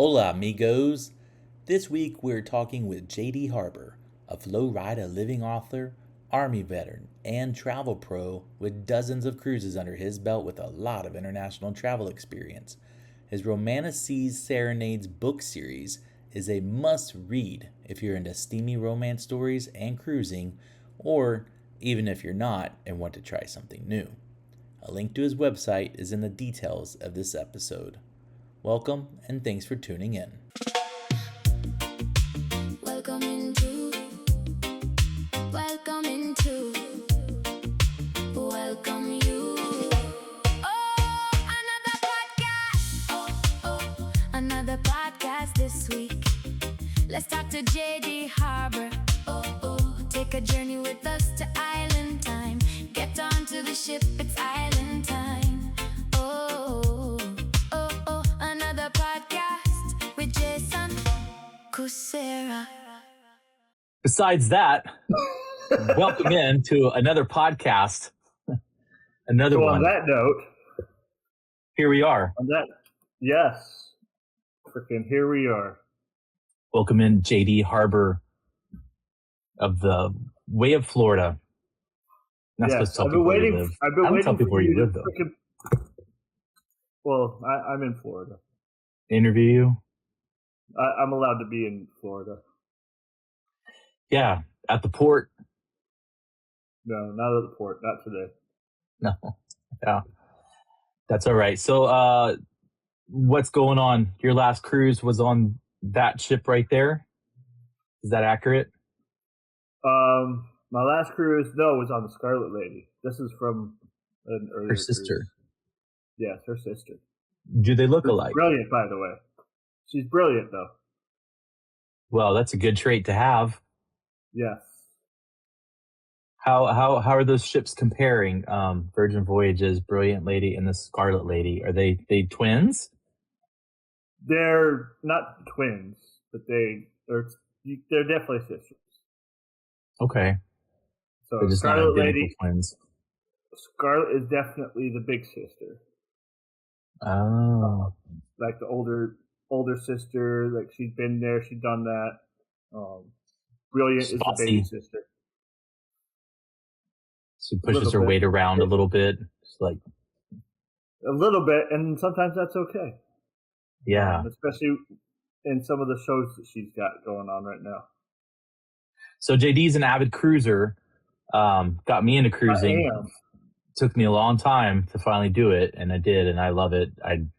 Hola, amigos. This week we're talking with J.D. Harbour, a Flowrida living author, Army veteran, and travel pro with dozens of cruises under his belt with a lot of international travel experience. His Romantic Seas Serenades book series is a must read if you're into steamy romance stories and cruising, or even if you're not and want to try something new. A link to his website is in the details of this episode. Welcome and thanks for tuning in. Welcome into welcome you. Another podcast this week. Let's talk to J.D. Harbour. Take a journey with us to island time. Get onto the ship, it's island time. Another podcast with Jason Kucera. Besides that, welcome in to another podcast. Another So one. on that note, Here we are. yes, freaking here we are. Welcome in, J.D. Harbour of the Way of Florida. Not supposed to tell people where you live. I've been I don't waiting tell people for where you to live, though. Well, I'm in Florida. Interview you? I'm allowed to be in Florida. Yeah, at the port. No, not at the port. Not today. No. Yeah. That's all right. So, what's going on? Your last cruise was on that ship right there? Is that accurate? My last cruise, was on the Scarlet Lady. This is from an earlier Her sister. cruise. Yes, her sister. Do they look She's alike? brilliant, by the way. She's brilliant, though. Well, that's a good trait to have. Yes. How are those ships comparing? Virgin Voyages, Brilliant Lady, and the Scarlet Lady. Are they twins? They're not twins, but they're definitely sisters. Okay. So They're just not Scarlet identical Lady, twins. Scarlet is definitely the big sister. Oh. Like the older sister, like she's been there, she's done that. Brilliant is the baby Bossy. sister. She pushes her bit. weight around a little bit. It's like, A little bit, and sometimes that's okay. yeah. Especially in some of the shows that she's got going on right now. So JD's an avid cruiser. Got me into cruising. I am. Took me a long time to finally do it, and I did, and I love it. And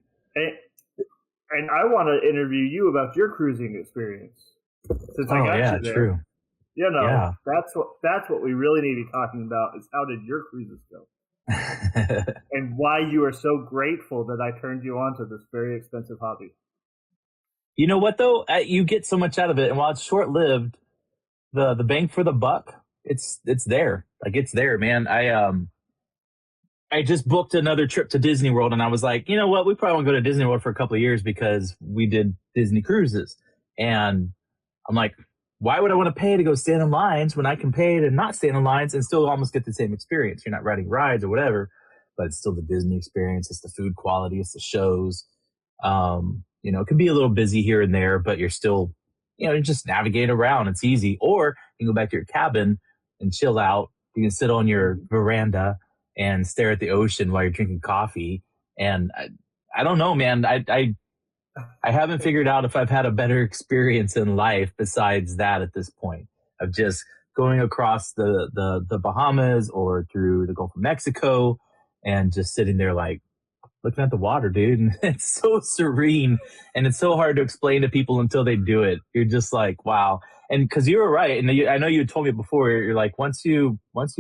I want to interview you about your cruising experience. Since I got you there. True. Yeah. That's what we really need to be talking about is how did your cruises go? And why you are so grateful that I turned you on to this very expensive hobby. You know what though? You get so much out of it, and while it's short lived, the bang for the buck, it's there. Like it's there, man. I just booked another trip to Disney World, and I was like, you know what? We probably won't go to Disney World for a couple of years because we did Disney cruises, and I'm like, why would I want to pay to go stand in lines when I can pay to not stand in lines and still almost get the same experience? You're not riding rides or whatever, but it's still the Disney experience. It's the food quality. It's the shows. It can be a little busy here and there, but you're still, you just navigate around. It's easy. Or you can go back to your cabin and chill out. You can sit on your veranda and stare at the ocean while you're drinking coffee. And I don't know, man. I haven't figured out if I've had a better experience in life besides that at this point of just going across the Bahamas or through the Gulf of Mexico and just sitting there like looking at the water, dude. And it's so serene and it's so hard to explain to people until they do it. You're just like, wow. And because you were right. And I know you told me before, you're like, once you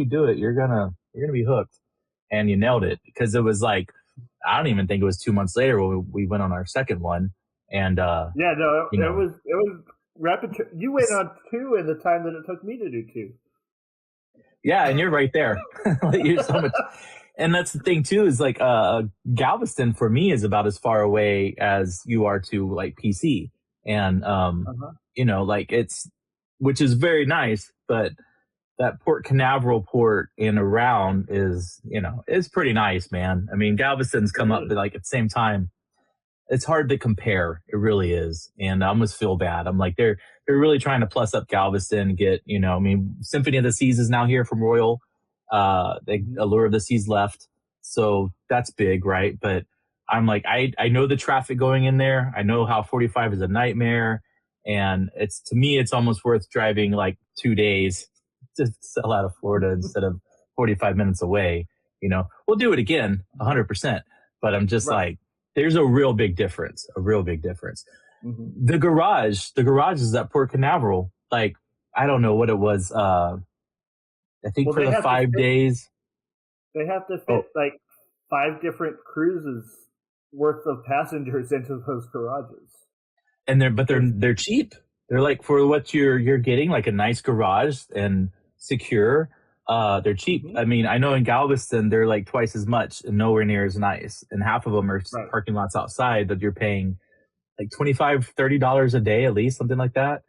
do it, you're gonna be hooked. And you nailed it because it was like, I don't even think it was 2 months later when we went on our second one. And it was rapid. You went on 2 in the time that it took me to do 2. Yeah, and you're right there. You're so much, and that's the thing too. Is like Galveston for me is about as far away as you are to like PC, and like it's, which is very nice, but that Port Canaveral port and around is, it's pretty nice, man. I mean, Galveston's come up like at the same time it's hard to compare. It really is. And I almost feel bad. I'm like, they're really trying to plus up Galveston, get, I mean, Symphony of the Seas is now here from Royal. Allure of the Seas left. So that's big, right? But I'm like, I know the traffic going in there. I know how 45 is a nightmare. And to me, it's almost worth driving like 2 days to sell out of Florida instead of 45 minutes away. We'll do it again 100%. But I'm just like, there's a real big difference, Mm-hmm. The garage is at Port Canaveral. Like, I don't know what it was. I think for the 5 days. They have to fit like 5 different cruises worth of passengers into those garages. And they're cheap. They're like, for what you're getting, like a nice garage and secure. They're cheap. Mm-hmm. I mean, I know in Galveston they're like twice as much and nowhere near as nice. And half of them are parking lots outside that you're paying like $25, $30 a day at least, something like that.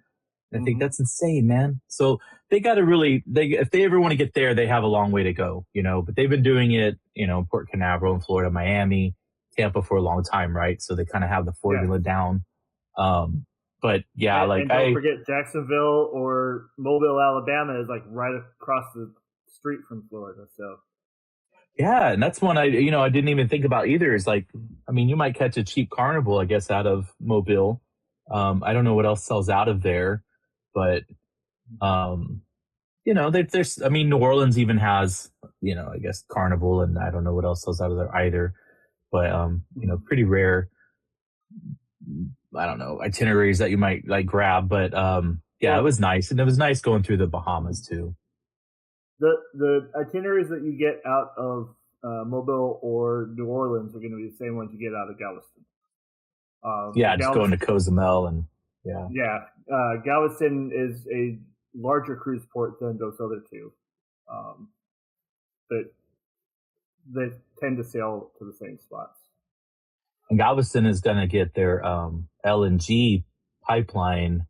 And I think that's insane, man. So they got to really, if they ever want to get there, they have a long way to go, but they've been doing it, Port Canaveral in Florida, Miami, Tampa for a long time, right? So they kind of have the formula down. But yeah, and don't forget Jacksonville or Mobile, Alabama is like right across the street from Florida. So yeah, and that's one I didn't even think about either. Is like, I mean, you might catch a cheap Carnival, I guess, out of Mobile. I don't know what else sells out of there, but there's. I mean, New Orleans even has, I guess Carnival, and I don't know what else sells out of there either. But pretty rare. I don't know, itineraries that you might like grab, but it was nice, and it was nice going through the Bahamas too. The itineraries that you get out of Mobile or New Orleans are going to be the same ones you get out of Galveston. Just going to Cozumel and Galveston is a larger cruise port than those other two, but they tend to sail to the same spots. And Galveston is going to get their LNG pipeline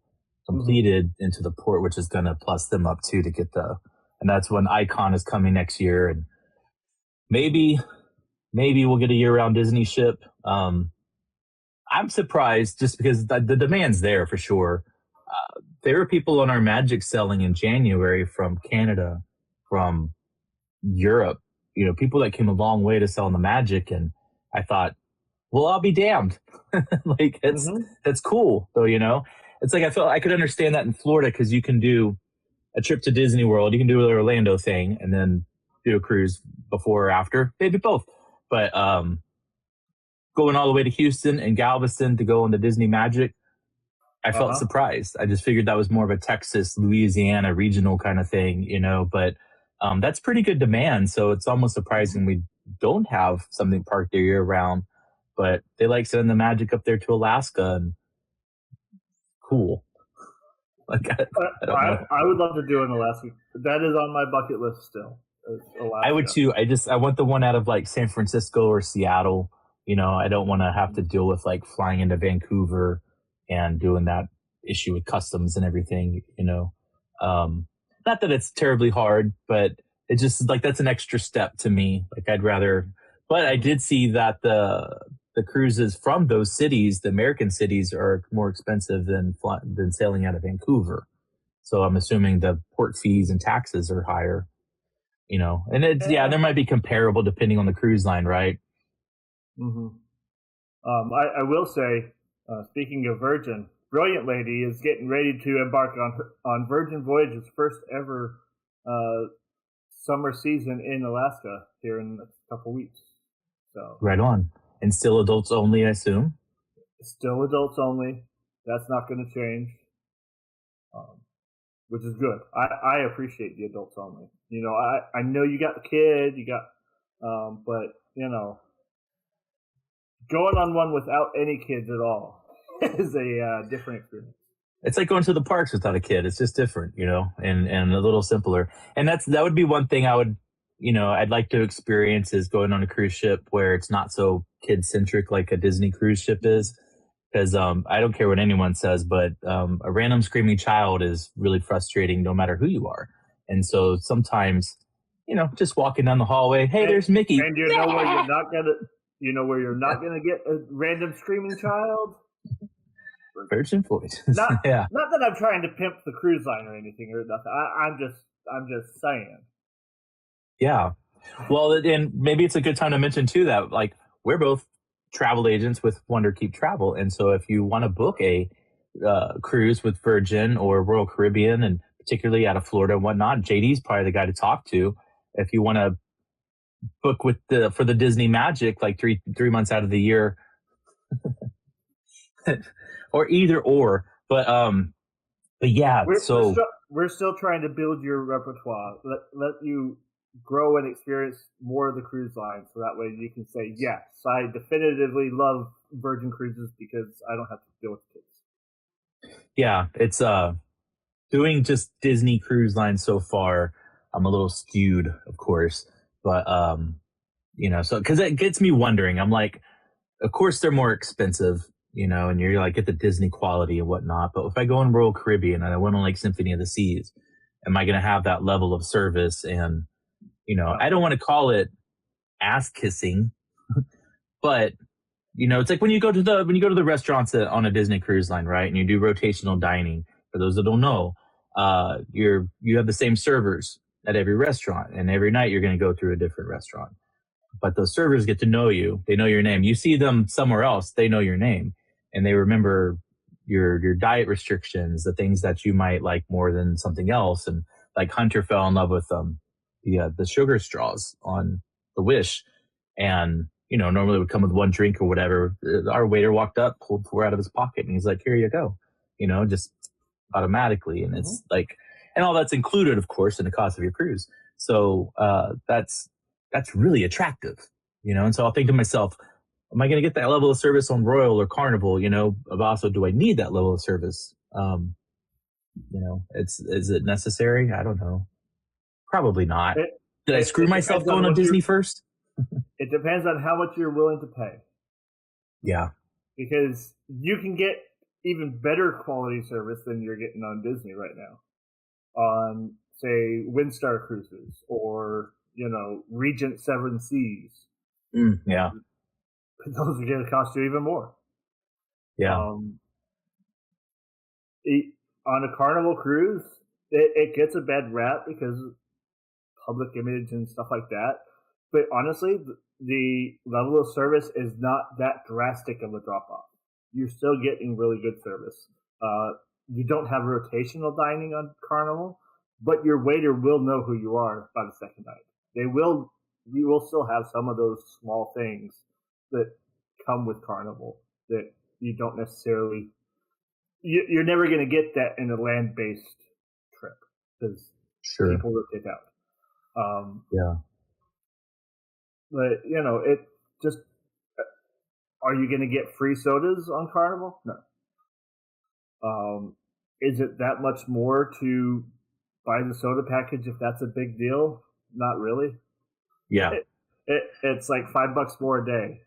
completed into the port, which is going to plus them up too to get and that's when Icon is coming next year. And maybe we'll get a year-round Disney ship. I'm surprised just because the demand's there for sure. There are people on our Magic selling in January from Canada, from Europe, people that came a long way to sell on the Magic. And I thought, well, I'll be damned. Like, that's cool though, it's like, I felt I could understand that in Florida, because you can do a trip to Disney World, you can do the Orlando thing and then do a cruise before or after, maybe both. But going all the way to Houston and Galveston to go on the Disney Magic, I felt surprised. I just figured that was more of a Texas, Louisiana regional kind of thing, but that's pretty good demand. So it's almost surprising we don't have something parked there year round. But they like sending the Magic up there to Alaska, and cool. Like, I would love to do an Alaska. That is on my bucket list still. Alaska. I would too. I want the one out of like San Francisco or Seattle. I don't want to have to deal with like flying into Vancouver and doing that issue with customs and everything. Not that it's terribly hard, but it just like that's an extra step to me. Like I'd rather. But I did see that the cruises from those cities, the American cities, are more expensive than sailing out of Vancouver. So I'm assuming the port fees and taxes are higher, and it's, there might be comparable depending on the cruise line, right? Mm-hmm. I will say, speaking of Virgin, Brilliant Lady is getting ready to embark on Virgin Voyage's first ever summer season in Alaska here in a couple weeks. So right on. And still adults only, I assume? Still adults only. That's not going to change, which is good. I appreciate the adults only. I know you got the kid, but, going on one without any kids at all is a different experience. It's like going to the parks without a kid. It's just different, and a little simpler. And that would be one thing I would, I'd like to experience, is going on a cruise ship where it's not so kid-centric like a Disney cruise ship is. Because I don't care what anyone says, but a random screaming child is really frustrating no matter who you are. And so sometimes, just walking down the hallway, hey, there's Mickey. And where you're not where you're not going to get a random screaming child. Virgin Voyages. Not Yeah. not that I'm trying to pimp the cruise line or anything or nothing. I'm just saying. Yeah. Well, and maybe it's a good time to mention too that like we're both travel agents with Wonderkeep Travel, and so if you want to book a cruise with Virgin or Royal Caribbean, and particularly out of Florida and whatnot, JD's probably the guy to talk to. If you want to book for the Disney Magic, like three months out of the year, or either or. But yeah, we're still trying to build your repertoire. Let you grow and experience more of the cruise line, so that way you can say, yes, I definitively love Virgin Cruises because I don't have to deal with kids. Yeah, it's doing just Disney Cruise Line so far. I'm a little skewed, of course, but so because it gets me wondering. I'm like, of course they're more expensive, and you're like get the Disney quality and whatnot. But if I go on Royal Caribbean and I went on like Symphony of the Seas, am I going to have that level of service? And I don't want to call it ass kissing, but it's like when you go to the restaurants on a Disney Cruise Line, right? And you do rotational dining. For those that don't know, you have the same servers at every restaurant, and every night you're going to go through a different restaurant. But those servers get to know you; they know your name. You see them somewhere else, they know your name, and they remember your diet restrictions, the things that you might like more than something else. And like Hunter fell in love with the sugar straws on the Wish, and normally it would come with one drink or whatever. Our waiter walked up, pulled 4 out of his pocket, and he's like, "Here you go," just automatically. And it's like, and all that's included, of course, in the cost of your cruise. So that's really attractive, And so I'll think to myself, am I going to get that level of service on Royal or Carnival? But also, do I need that level of service? Is it necessary? I don't know. Probably not. Did I screw myself going on Disney first? It depends on how much you're willing to pay. Yeah. Because you can get even better quality service than you're getting on Disney right now. On, say, Windstar Cruises or, Regent Seven Seas. Yeah. Those are going to cost you even more. Yeah. On a Carnival cruise, it gets a bad rap because of public image and stuff like that. But honestly, the level of service is not that drastic of a drop-off. You're still getting really good service. You don't have rotational dining on Carnival, but your waiter will know who you are by the second night. You will still have some of those small things that come with Carnival that you don't necessarily... You're never going to get that in a land-based trip because people rotate out. Yeah. But, it just... Are you going to get free sodas on Carnival? No. Is it that much more to buy the soda package if that's a big deal? Not really. Yeah. It's like $5 more a day.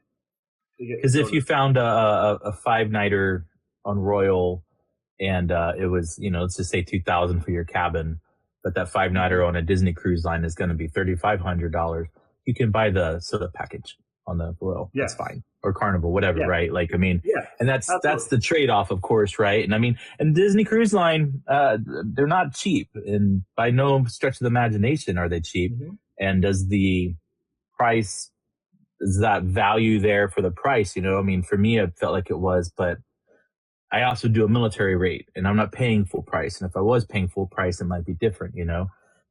Because if you found a 5-nighter on Royal and it was, let's just say $2,000 for your cabin, but that 5-nighter on a Disney Cruise Line is going to be $3,500, you can buy the soda package on the Royal. Yes. That's fine. Or Carnival, whatever, right? Like, yeah, and that's the trade-off, of course, right? And and Disney Cruise Line, they're not cheap, and by no stretch of the imagination are they cheap. Mm-hmm. And does the price, is that value there for the price? For me, it felt like it was, but I also do a military rate, and I'm not paying full price. And if I was paying full price, it might be different,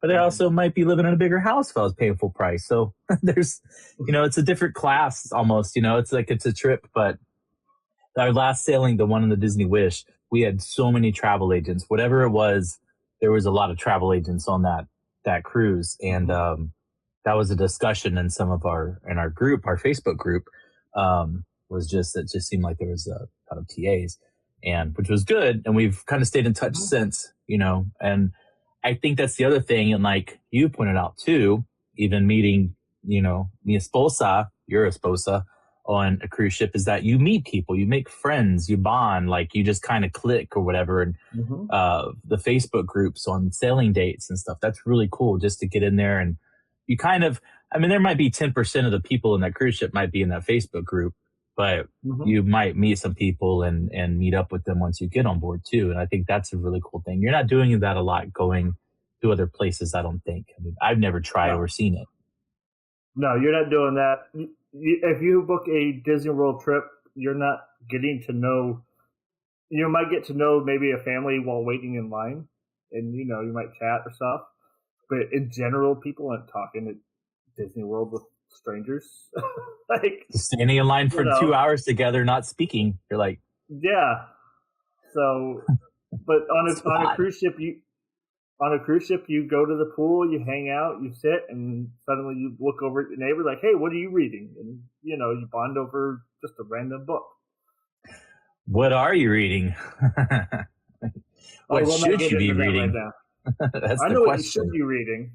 But I also might be living in a bigger house if I was paying full price. So there's, it's a different class almost, it's like it's a trip. But our last sailing, the one in the Disney Wish, we had so many travel agents. Whatever it was, there was a lot of travel agents on that cruise. And that was a discussion in our group, our Facebook group, it just seemed like there was a ton of TAs, and which was good. And we've kind of stayed in touch since, and I think that's the other thing, and like you pointed out too, even meeting, mi esposa, your esposa, on a cruise ship, is that you meet people, you make friends, you bond, like you just kind of click or whatever. And the Facebook groups on sailing dates and stuff, that's really cool just to get in there. And you kind of, I mean, there might be 10% of the people in that cruise ship might be in that Facebook group, but you might meet some people and meet up with them once you get on board too. And I think that's a really cool thing. You're not doing that a lot going to other places, I don't think. I mean, I've never tried or seen it. No, you're not doing that. If you book a Disney World trip, you're not getting to know. You might get to know maybe a family while waiting in line, and you might chat or stuff. But in general, people aren't talking at Disney World with strangers. Like standing in line for 2 hours together, not speaking. You're like, yeah. So, but on a cruise ship, you go to the pool, you hang out, you sit, and suddenly you look over at your neighbor like, "Hey, what are you reading?" And you bond over just a random book. What are you reading? What should you be reading? Right That's I the know question. what you should be reading.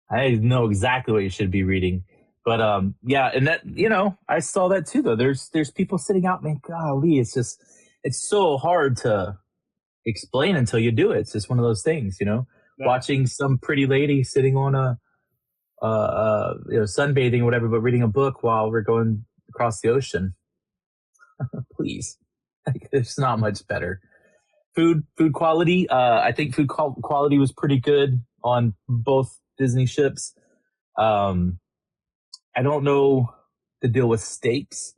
I know exactly what you should be reading. But yeah, and that I saw that too though. There's people sitting out, man, golly, it's so hard to explain until you do it. It's just one of those things, Yeah. Watching some pretty lady sitting on a sunbathing or whatever, but reading a book while we're going across the ocean. Please. Like, it's not much better. Food quality. I think food quality was pretty good on both Disney ships. I don't know the deal with steaks.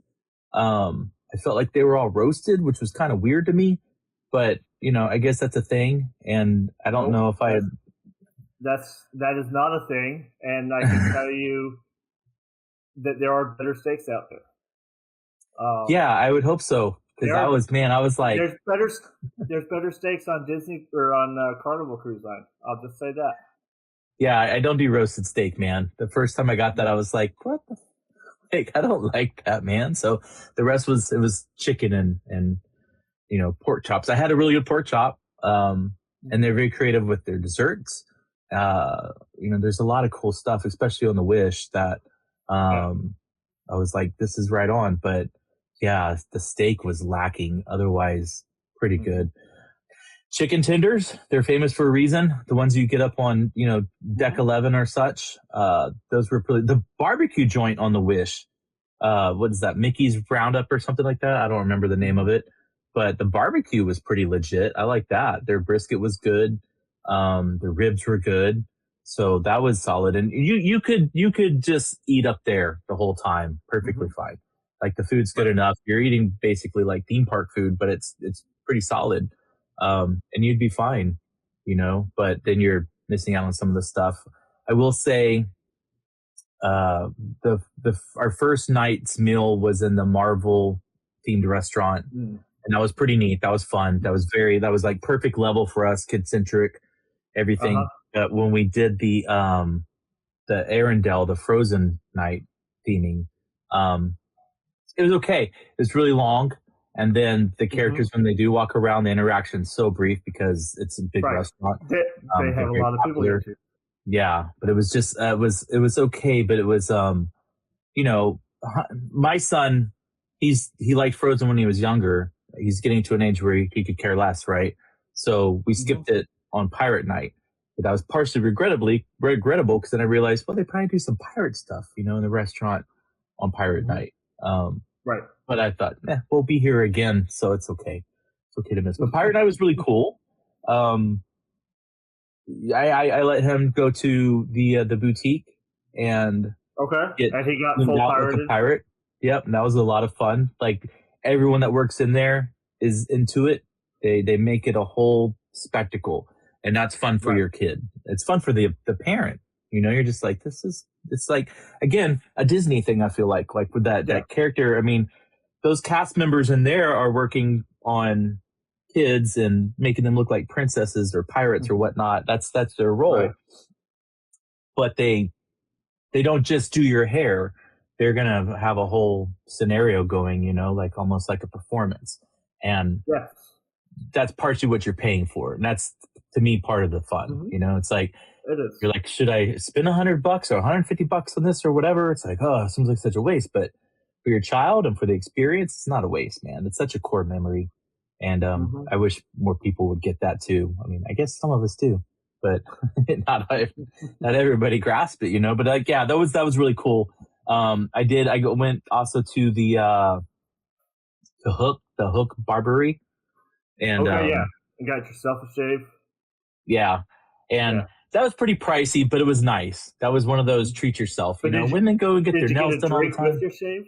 I felt like they were all roasted, which was kind of weird to me. But I guess that's a thing, and I don't know if I had. That is not a thing, and I can tell you that there are better steaks out there. Yeah, I would hope so. Because I was like, there's better steaks on Disney or on Carnival Cruise Line. I'll just say that. Yeah, I don't do roasted steak, man. The first time I got that, I was like, what the heck? I don't like that, man. So the rest was chicken and pork chops. I had a really good pork chop, and they're very creative with their desserts. There's a lot of cool stuff, especially on the Wish that I was like, this is right on. But yeah, the steak was lacking. Otherwise, pretty good. Chicken tenders, they're famous for a reason. The ones you get up on, deck 11 or such, those were pretty. The barbecue joint on the Wish, what is that? Mickey's Roundup or something like that. I don't remember the name of it, but the barbecue was pretty legit. I like that. Their brisket was good. The ribs were good. So that was solid. And you could just eat up there the whole time perfectly fine. Like the food's good enough. You're eating basically like theme park food, but it's pretty solid. And you'd be fine, but then you're missing out on some of the stuff. I will say, our first night's meal was in the Marvel themed restaurant, and that was pretty neat. That was fun. That was like perfect level for us, kid centric, everything. When we did the Arendelle, the Frozen night theming, it was okay. It's really long. And then the characters, when they do walk around, the interaction's so brief because it's a big restaurant. They have a lot of people there too. Yeah, but it was just it was okay, but it was my son, he liked Frozen when he was younger. He's getting to an age where he could care less, right? So we skipped it on Pirate Night. But that was partially regrettable because then I realized, well, they probably do some pirate stuff, in the restaurant on Pirate Night. Right. But I thought, we'll be here again, so it's okay. It's okay to miss. But Pirate Night was really cool. I let him go to the boutique and and he got full pirated. Pirate. Yep, and that was a lot of fun. Like everyone that works in there is into it. They make it a whole spectacle, and that's fun for your kid. It's fun for the parent. You're just like, it's like, again, a Disney thing, I feel like with that character. I mean, those cast members in there are working on kids and making them look like princesses or pirates or whatnot. That's their role. Right. But they don't just do your hair. They're going to have a whole scenario going, like almost like a performance. And that's partially what you're paying for. And that's, to me, part of the fun. It's like, it is. You're like, should I spend $100 or $150 on this or whatever? It's like, it seems like such a waste. But for your child and for the experience, it's not a waste, man. It's such a core memory. And I wish more people would get that too. I mean, I guess some of us do. but not everybody grasped it, But like, yeah, that was really cool. I went also to the Hook Barbery, and okay, yeah, you got yourself a shave. Yeah, and that was pretty pricey, but it was nice. That was one of those treat yourself. Women go and get their nails done all the time. With your shave?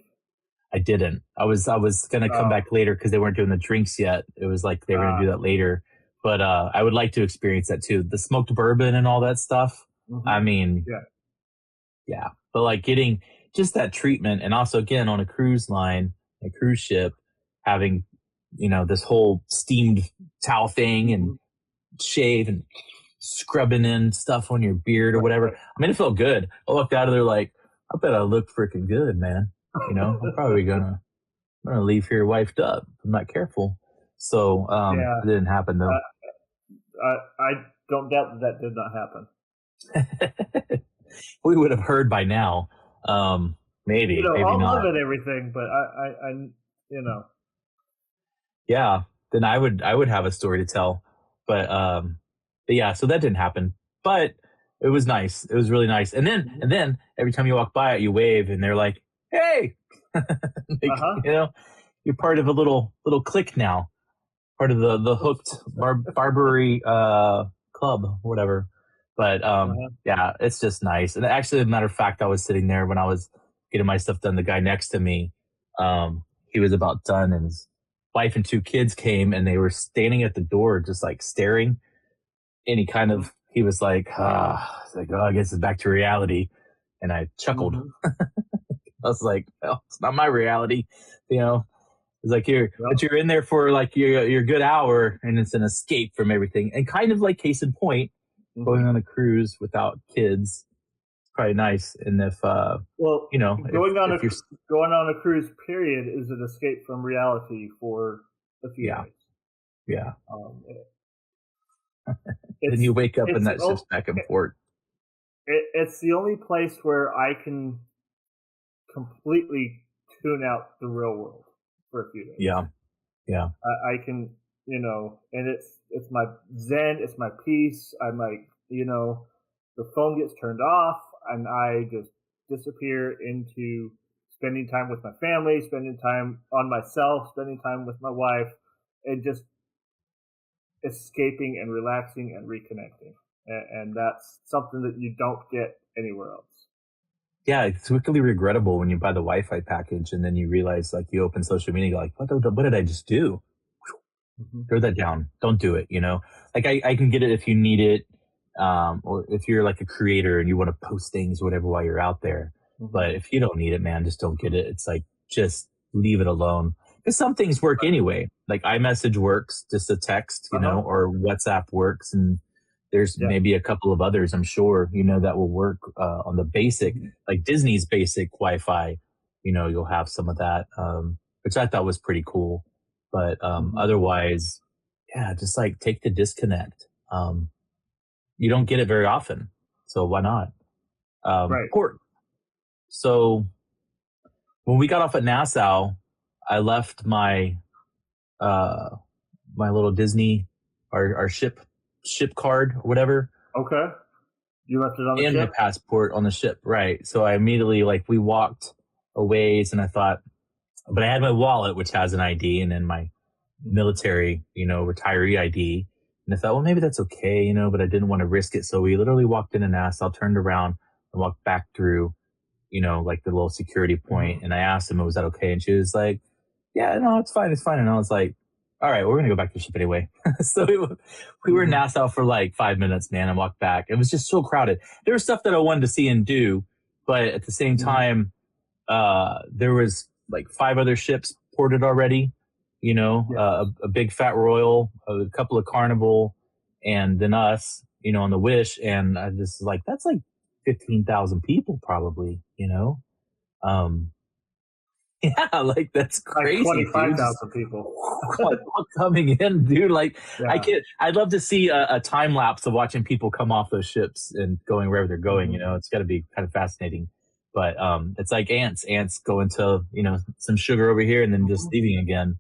I didn't. I was gonna come back later because they weren't doing the drinks yet. It was like they were gonna do that later. But I would like to experience that too. The smoked bourbon and all that stuff. Mm-hmm. I mean, yeah. But like getting just that treatment, and also again on a cruise line, a cruise ship, having this whole steamed towel thing and shave and scrubbing in stuff on your beard or whatever. I mean, it felt good. I walked out of there like, I bet I look freaking good, man. I'm probably I'm gonna leave here wifed up if I'm not careful. So it didn't happen though. I don't doubt that did not happen. We would have heard by now. Maybe, maybe all not. love and everything, but I Yeah, then I would have a story to tell, but yeah, so that didn't happen. But it was nice. It was really nice. And then every time you walk by it, you wave, and they're like, "Hey," you're part of a little clique now, part of the Hooked Barbery club, whatever. But yeah, it's just nice. And actually, as a matter of fact, I was sitting there when I was getting my stuff done. The guy next to me, he was about done, and his wife and 2 kids came, and they were standing at the door, just like staring. And he was like, I guess it's back to reality. And I chuckled. I was like, well, it's not my reality. It's like but you're in there for like your good hour, and it's an escape from everything. And kind of like case in point, going on a cruise without kids, it's probably nice. And if going on a cruise period is an escape from reality for a few days. Yeah. Then you wake up and that's just back and forth. It's the only place where I can completely tune out the real world for a few days. Yeah. I can, and it's my zen, it's my peace. I'm like, the phone gets turned off, and I just disappear into spending time with my family, spending time on myself, spending time with my wife, and just escaping and relaxing and reconnecting. And that's something that you don't get anywhere else. Yeah, it's wickedly regrettable when you buy the Wi-Fi package and then you realize, like, you open social media, you're like, what did I just do? Throw that down. Don't do it, Like, I can get it if you need it, or if you're like a creator and you want to post things or whatever while you're out there. But if you don't need it, man, just don't get it. It's like, just leave it alone. Because some things work anyway. Like iMessage works, just a text, or WhatsApp works. And there's maybe a couple of others, I'm sure, that will work on the basic, like Disney's basic Wi-Fi. You'll have some of that, which I thought was pretty cool. But otherwise, yeah, just like take the disconnect. You don't get it very often, so why not? Right. Port. So when we got off at Nassau, I left my my little Disney, our ship card or whatever. Okay. You left it on the ship? And my passport on the ship, right. So I immediately, we walked a ways, and I thought, but I had my wallet, which has an ID, and then my military, retiree ID. And I thought, well, maybe that's okay, but I didn't want to risk it. So we literally walked in and Nassau, turned around and walked back through, like the little security point. And I asked him, was that okay? And she was like, yeah, no, it's fine. And I was like, all right, we're going to go back to the ship anyway. So we were in Nassau for like 5 minutes, man, and walked back. It was just so crowded. There was stuff that I wanted to see and do, but at the same time, there was like 5 other ships ported already, a big Fat Royal, a couple of Carnival, and then us, on the Wish. And I just like, that's like 15,000 people probably, yeah, like that's crazy. Like 25,000 people coming in, dude. Like, I'd love to see a time lapse of watching people come off those ships and going wherever they're going. It's got to be kind of fascinating. But it's like ants. Ants go into some sugar over here and then just leaving again.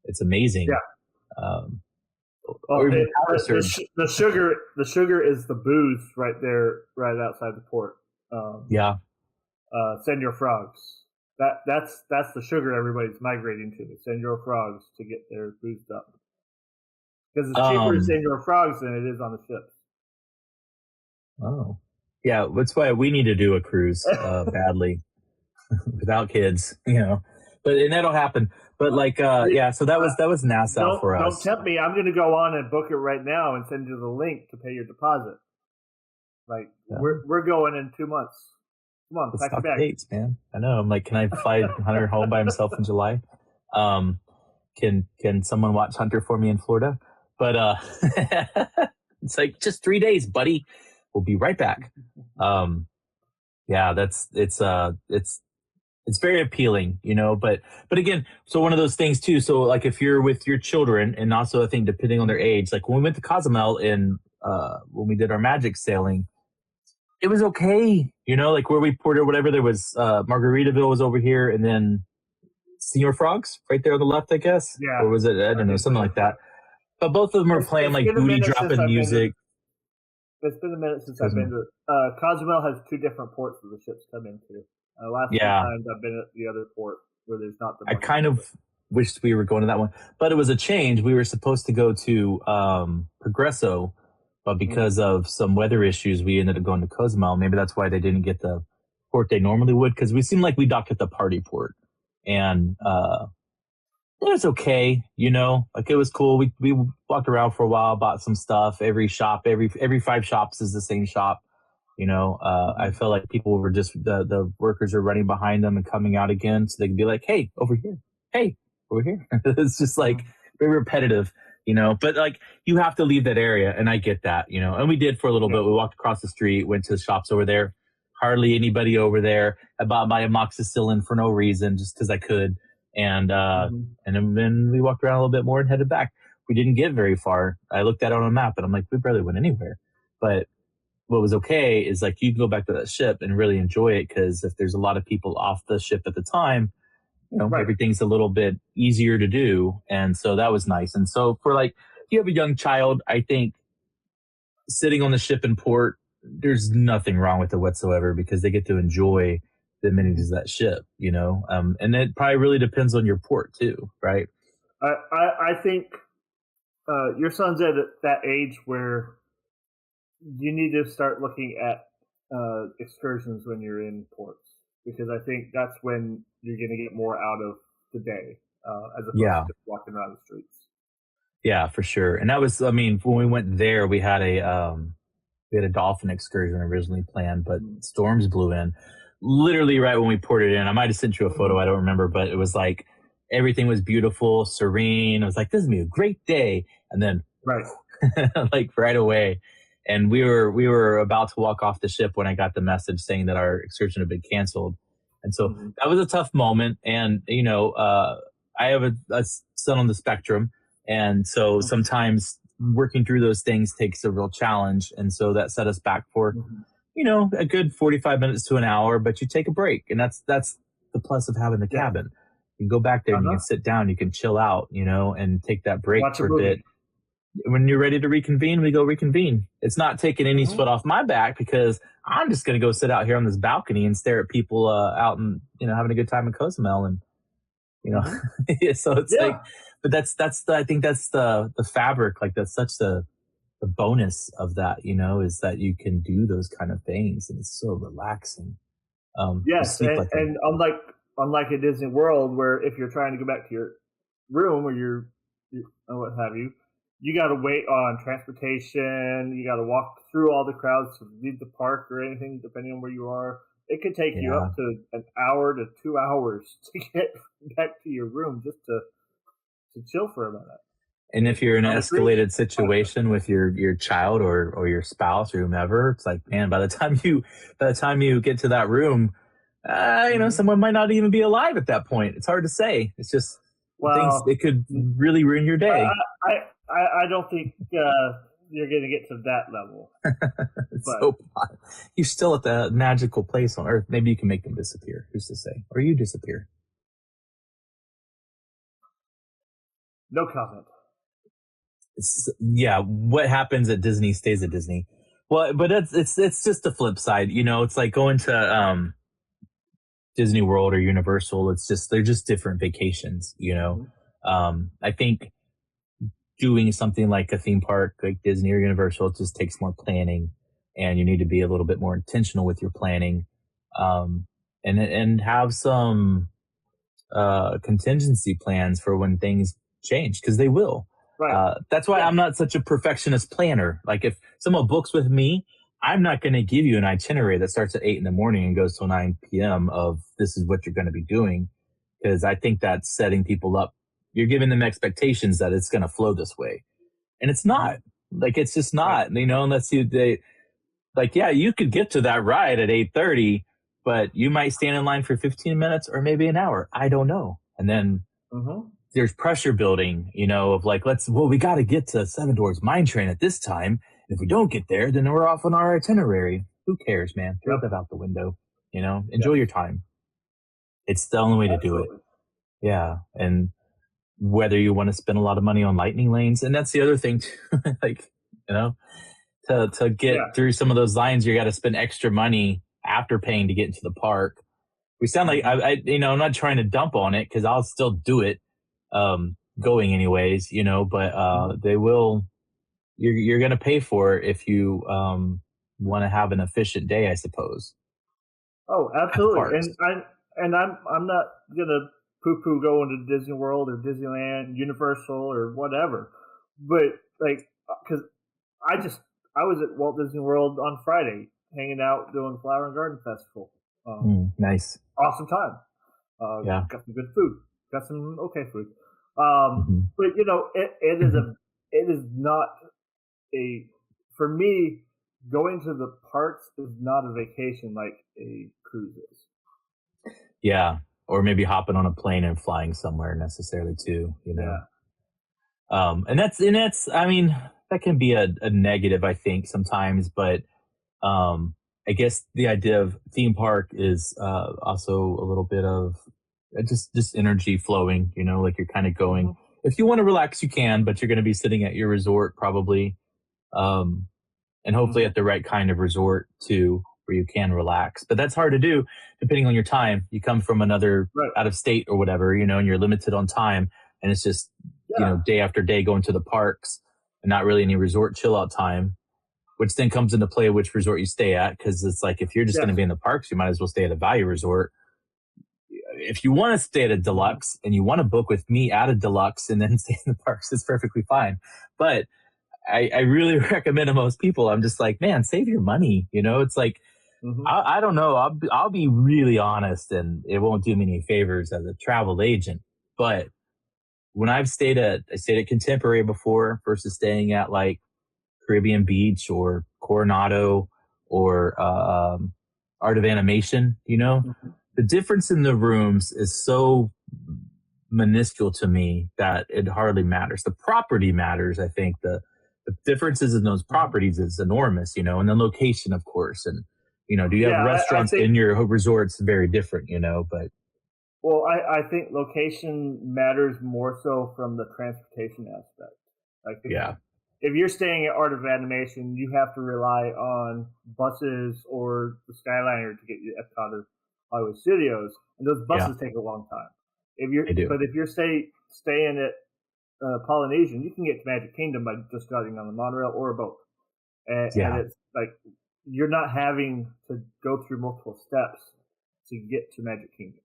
It's amazing. Yeah. or even powder the sugar is the booze right there, right outside the port. Yeah. Senor Frogs. That's the sugar everybody's migrating to. Senor Frogs to get their boozed up. Because it's cheaper to Senor Frogs than it is on the ships. Oh, yeah. That's why we need to do a cruise badly without kids, and that'll happen. But so that was Nassau for us. Don't tempt me. I'm going to go on and book it right now and send you the link to pay your deposit. We're going in 2 months. Come on, let's talk dates, man. I know. I'm like, can I fly Hunter home by himself in July? Can someone watch Hunter for me in Florida? But it's like just 3 days, buddy. We'll be right back. It's very appealing, but again, so one of those things too. So like if you're with your children, and also I think depending on their age, like when we went to Cozumel when we did our magic sailing, it was okay, like where we ported or whatever, there was Margaritaville was over here, and then Senor Frogs right there on the left, I guess. Yeah. Or was it, I don't know, something like that. But both of them are playing like booty dropping music. It's been a minute since I've been to Cozumel has 2 different ports that the ships come into. Last 2 times I've been at the other port where there's not the. I kind of wished we were going to that one, but it was a change. We were supposed to go to Progreso, but because of some weather issues, we ended up going to Cozumel. Maybe that's why they didn't get the port they normally would, because we seemed like we docked at the party port, and it was okay, like it was cool. We walked around for a while, bought some stuff. Every shop, every 5 shops is the same shop. I felt like people were just the workers are running behind them and coming out again, so they could be like, "Hey, over here! Hey, over here!" It's just like very repetitive, But like you have to leave that area, and I get that, And we did for a little bit. We walked across the street, went to the shops over there. Hardly anybody over there. I bought my amoxicillin for no reason, just because I could. And then we walked around a little bit more and headed back. We didn't get very far. I looked at it on a map, and I'm like, we barely went anywhere. But what was okay is like you can go back to that ship and really enjoy it, because if there's a lot of people off the ship at the time, everything's a little bit easier to do. And so that was nice. And so for like, if you have a young child, I think sitting on the ship in port, there's nothing wrong with it whatsoever, because they get to enjoy the amenities of that ship, and it probably really depends on your port too, right? I think your son's at that age where you need to start looking at excursions when you're in ports, because I think that's when you're going to get more out of the day as opposed to walking around the streets. Yeah, for sure. And that was, when we went there, we had a dolphin excursion originally planned, but storms blew in literally right when we ported in. I might have sent you a photo, I don't remember, but it was like everything was beautiful, serene. I was like, this is gonna be a great day. And then like right away. And we were about to walk off the ship when I got the message saying that our excursion had been canceled. And so that was a tough moment. And, I have a son on the spectrum. And so sometimes working through those things takes a real challenge. And so that set us back for, a good 45 minutes to an hour, but you take a break. And that's the plus of having the cabin. You go back there and you can sit down, you can chill out, and take that break for a bit. When you're ready to reconvene, we go reconvene. It's not taking any sweat off my back, because I'm just going to go sit out here on this balcony and stare at people out and, having a good time in Cozumel. And, so it's like, but I think that's the fabric. Like that's such the bonus of that, is that you can do those kind of things, and it's so relaxing. Yes. And unlike a Disney World, where if you're trying to go back to your room or your what have you, you got to wait on transportation. You got to walk through all the crowds to leave the park or anything, depending on where you are. It could take you up to an hour to 2 hours to get back to your room just to chill for a minute. And if you're in an escalated situation with your child or your spouse or whomever, it's like, man, by the time you get to that room, someone might not even be alive at that point. It's hard to say. It's just it could really ruin your day. I don't think you're going to get to that level. So you're still at the magical place on Earth. Maybe you can make them disappear. Who's to say? Or you disappear. No comment. yeah, what happens at Disney stays at Disney. Well, but it's just the flip side. It's like going to Disney World or Universal. They're just different vacations. I think doing something like a theme park like Disney or Universal, it just takes more planning, and you need to be a little bit more intentional with your planning, and have some contingency plans for when things change, because they will. Right. That's why I'm not such a perfectionist planner. Like, if someone books with me, I'm not going to give you an itinerary that starts at 8 in the morning and goes till 9 p.m. of this is what you're going to be doing, because I think that's setting people up. You're giving them expectations that it's going to flow this way, and it's not. Like, it's just not. Unless yeah, you could get to that ride at 8:30, but you might stand in line for 15 minutes or maybe an hour. I don't know. And then there's pressure building, of like, we got to get to Seven Dwarfs Mine Train at this time. If we don't get there, then we're off on our itinerary. Who cares, man? Throw that out the window. Enjoy your time. It's the only way to do it. Yeah. And whether you want to spend a lot of money on lightning lanes, and that's the other thing too. Like, to get through some of those lines, you got to spend extra money after paying to get into the park. We sound like I'm not trying to dump on it, because I'll still do it, going anyways, but they will. You're going to pay for it if you want to have an efficient day, I suppose. Oh, absolutely. And I'm not gonna poo-poo going to Disney World or Disneyland, Universal or whatever, but like, because I was at Walt Disney World on Friday, hanging out doing Flower and Garden Festival. Nice, awesome time. Got some good food, got some okay food. But it is not for me. Going to the parks is not a vacation like a cruise is. Yeah, or maybe hopping on a plane and flying somewhere necessarily too. And that's. I mean, that can be a negative, I think, sometimes. But I guess the idea of theme park is also a little bit of just energy flowing. Like, you're kind of going. If you want to relax, you can, but you're going to be sitting at your resort probably. And hopefully at the right kind of resort too, where you can relax. But that's hard to do depending on your time. You come from another out of state or whatever, and you're limited on time, and it's just, day after day going to the parks and not really any resort chill out time, which then comes into play which resort you stay at. Cause it's like, if you're just going to be in the parks, you might as well stay at a value resort. If you want to stay at a deluxe and you want to book with me at a deluxe and then stay in the parks, it's perfectly fine. But I really recommend to most people. I'm just like, man, save your money. It's like, I don't know. I'll be really honest, and it won't do me any favors as a travel agent. But when I stayed at Contemporary before versus staying at like Caribbean Beach or Coronado or Art of Animation, the difference in the rooms is so minuscule to me that it hardly matters. The property matters. I think the differences in those properties is enormous, and the location, of course. And, do you have restaurants in your resorts? Very different, but. Well, I think location matters more so from the transportation aspect. Like, if you're staying at Art of Animation, you have to rely on buses or the Skyliner to get you to Epcot or Hollywood Studios, and those buses take a long time. But if you're staying at Polynesian, you can get to Magic Kingdom by just getting on the monorail or a boat, and it's like you're not having to go through multiple steps to get to Magic Kingdom.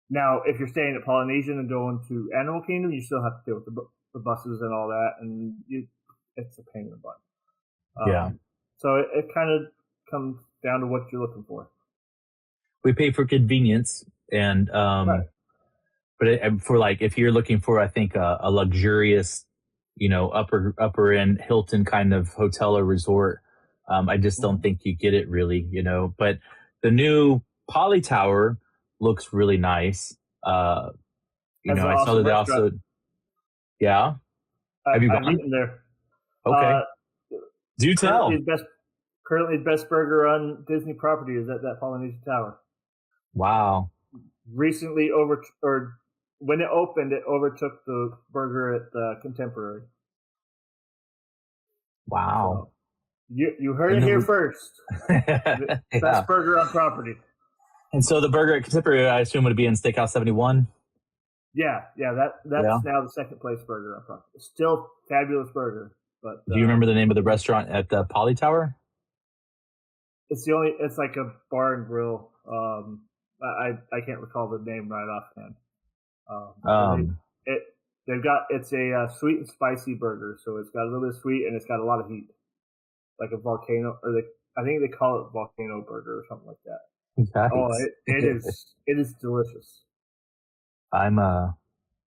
Now, if you're staying at Polynesian and going to Animal Kingdom, you still have to deal with the buses and all that, and it's a pain in the butt. So it kind of comes down to what you're looking for. We pay for convenience, and but for like, if you're looking for, I think a luxurious, upper end Hilton kind of hotel or resort, I just don't think you get it really, But the new Poly Tower looks really nice. I saw that they also. Yeah. Have you gone? I've eaten there. Okay. Do tell. Currently, best burger on Disney property is at that Polynesian Tower. Wow. Recently when it opened, it overtook the burger at Contemporary. Wow. So, you heard And it then here we- first. Yeah. Best burger on property. And so the burger at Contemporary, I assume, would be in Steakhouse 71. Yeah. That's Yeah. now the second place burger on property. Still fabulous burger, but Do you remember the name of the restaurant at the Poly Tower? It's like a bar and grill. I can't recall the name right offhand. It's a sweet and spicy burger, so it's got a little bit of sweet and it's got a lot of heat, like a volcano, I think they call it volcano burger or something like that. Nice. Oh, it is delicious. I'm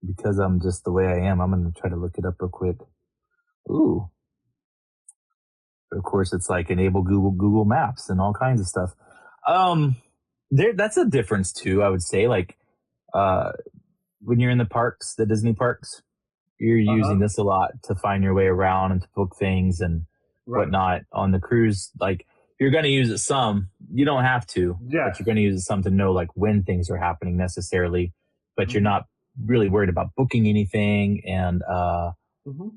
because I'm just the way I am, I'm gonna try to look it up real quick. Ooh. Of course, it's like enable Google Maps and all kinds of stuff. That's a difference too. I would say, like, when you're in the parks, the Disney parks, you're using this a lot to find your way around and to book things and whatnot. On the cruise, like, you're going to use it some. You don't have to, but you're going to use it some to know like when things are happening necessarily. But you're not really worried about booking anything. And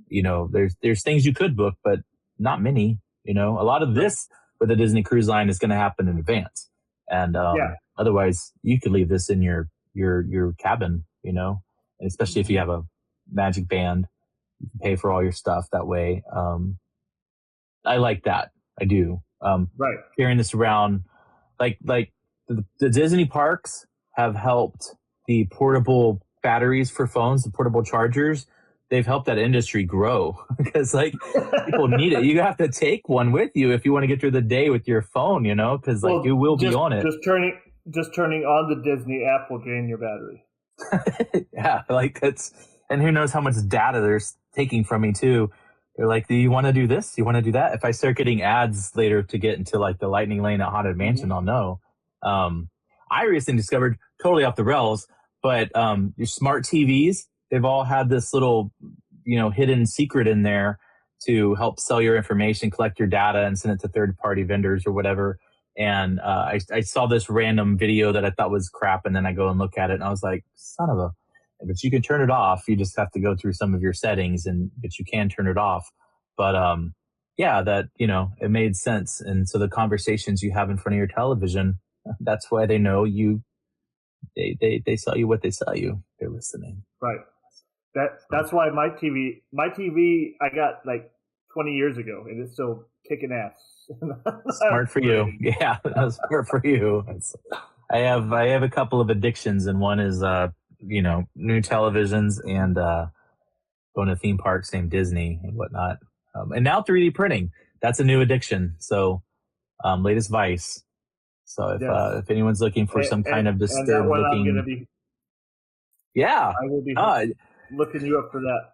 you know, there's things you could book, but not many. You know, a lot of this with the Disney Cruise Line is going to happen in advance, and otherwise you could leave this in your cabin. You know, and especially if you have a Magic Band, you can pay for all your stuff that way. I like that. I do. Carrying this around, like the Disney parks have helped the portable batteries for phones, the portable chargers. They've helped that industry grow because like people need it. You have to take one with you if you want to get through the day with your phone, you know, because like you will be on it. Just turning on the Disney app will drain your battery. Yeah, like and who knows how much data they're taking from me too. They're like, do you want to do this? Do you want to do that? If I start getting ads later to get into like the lightning lane at Haunted Mansion, I'll know. I recently discovered, totally off the rails, but your smart TVs, they've all had this little, you know, hidden secret in there to help sell your information, collect your data, and send it to third-party vendors or whatever. And I saw this random video that I thought was crap, and then I go and look at it, and I was like, son of a... But you can turn it off. You just have to go through some of your settings, but you can turn it off. But yeah, that, you know, it made sense. And so the conversations you have in front of your television, that's why they know you. They sell you what they sell you. They're listening. Right. That's why my TV I got like 20 years ago, and it's still kicking ass. Smart for you. Yeah, that's smart for you. I have a couple of addictions, and one is you know, new televisions and going to theme parks named Disney and whatnot. And now 3D printing. That's a new addiction. So latest vice. So if anyone's looking for some kind of disturbed looking... I will be looking you up for that.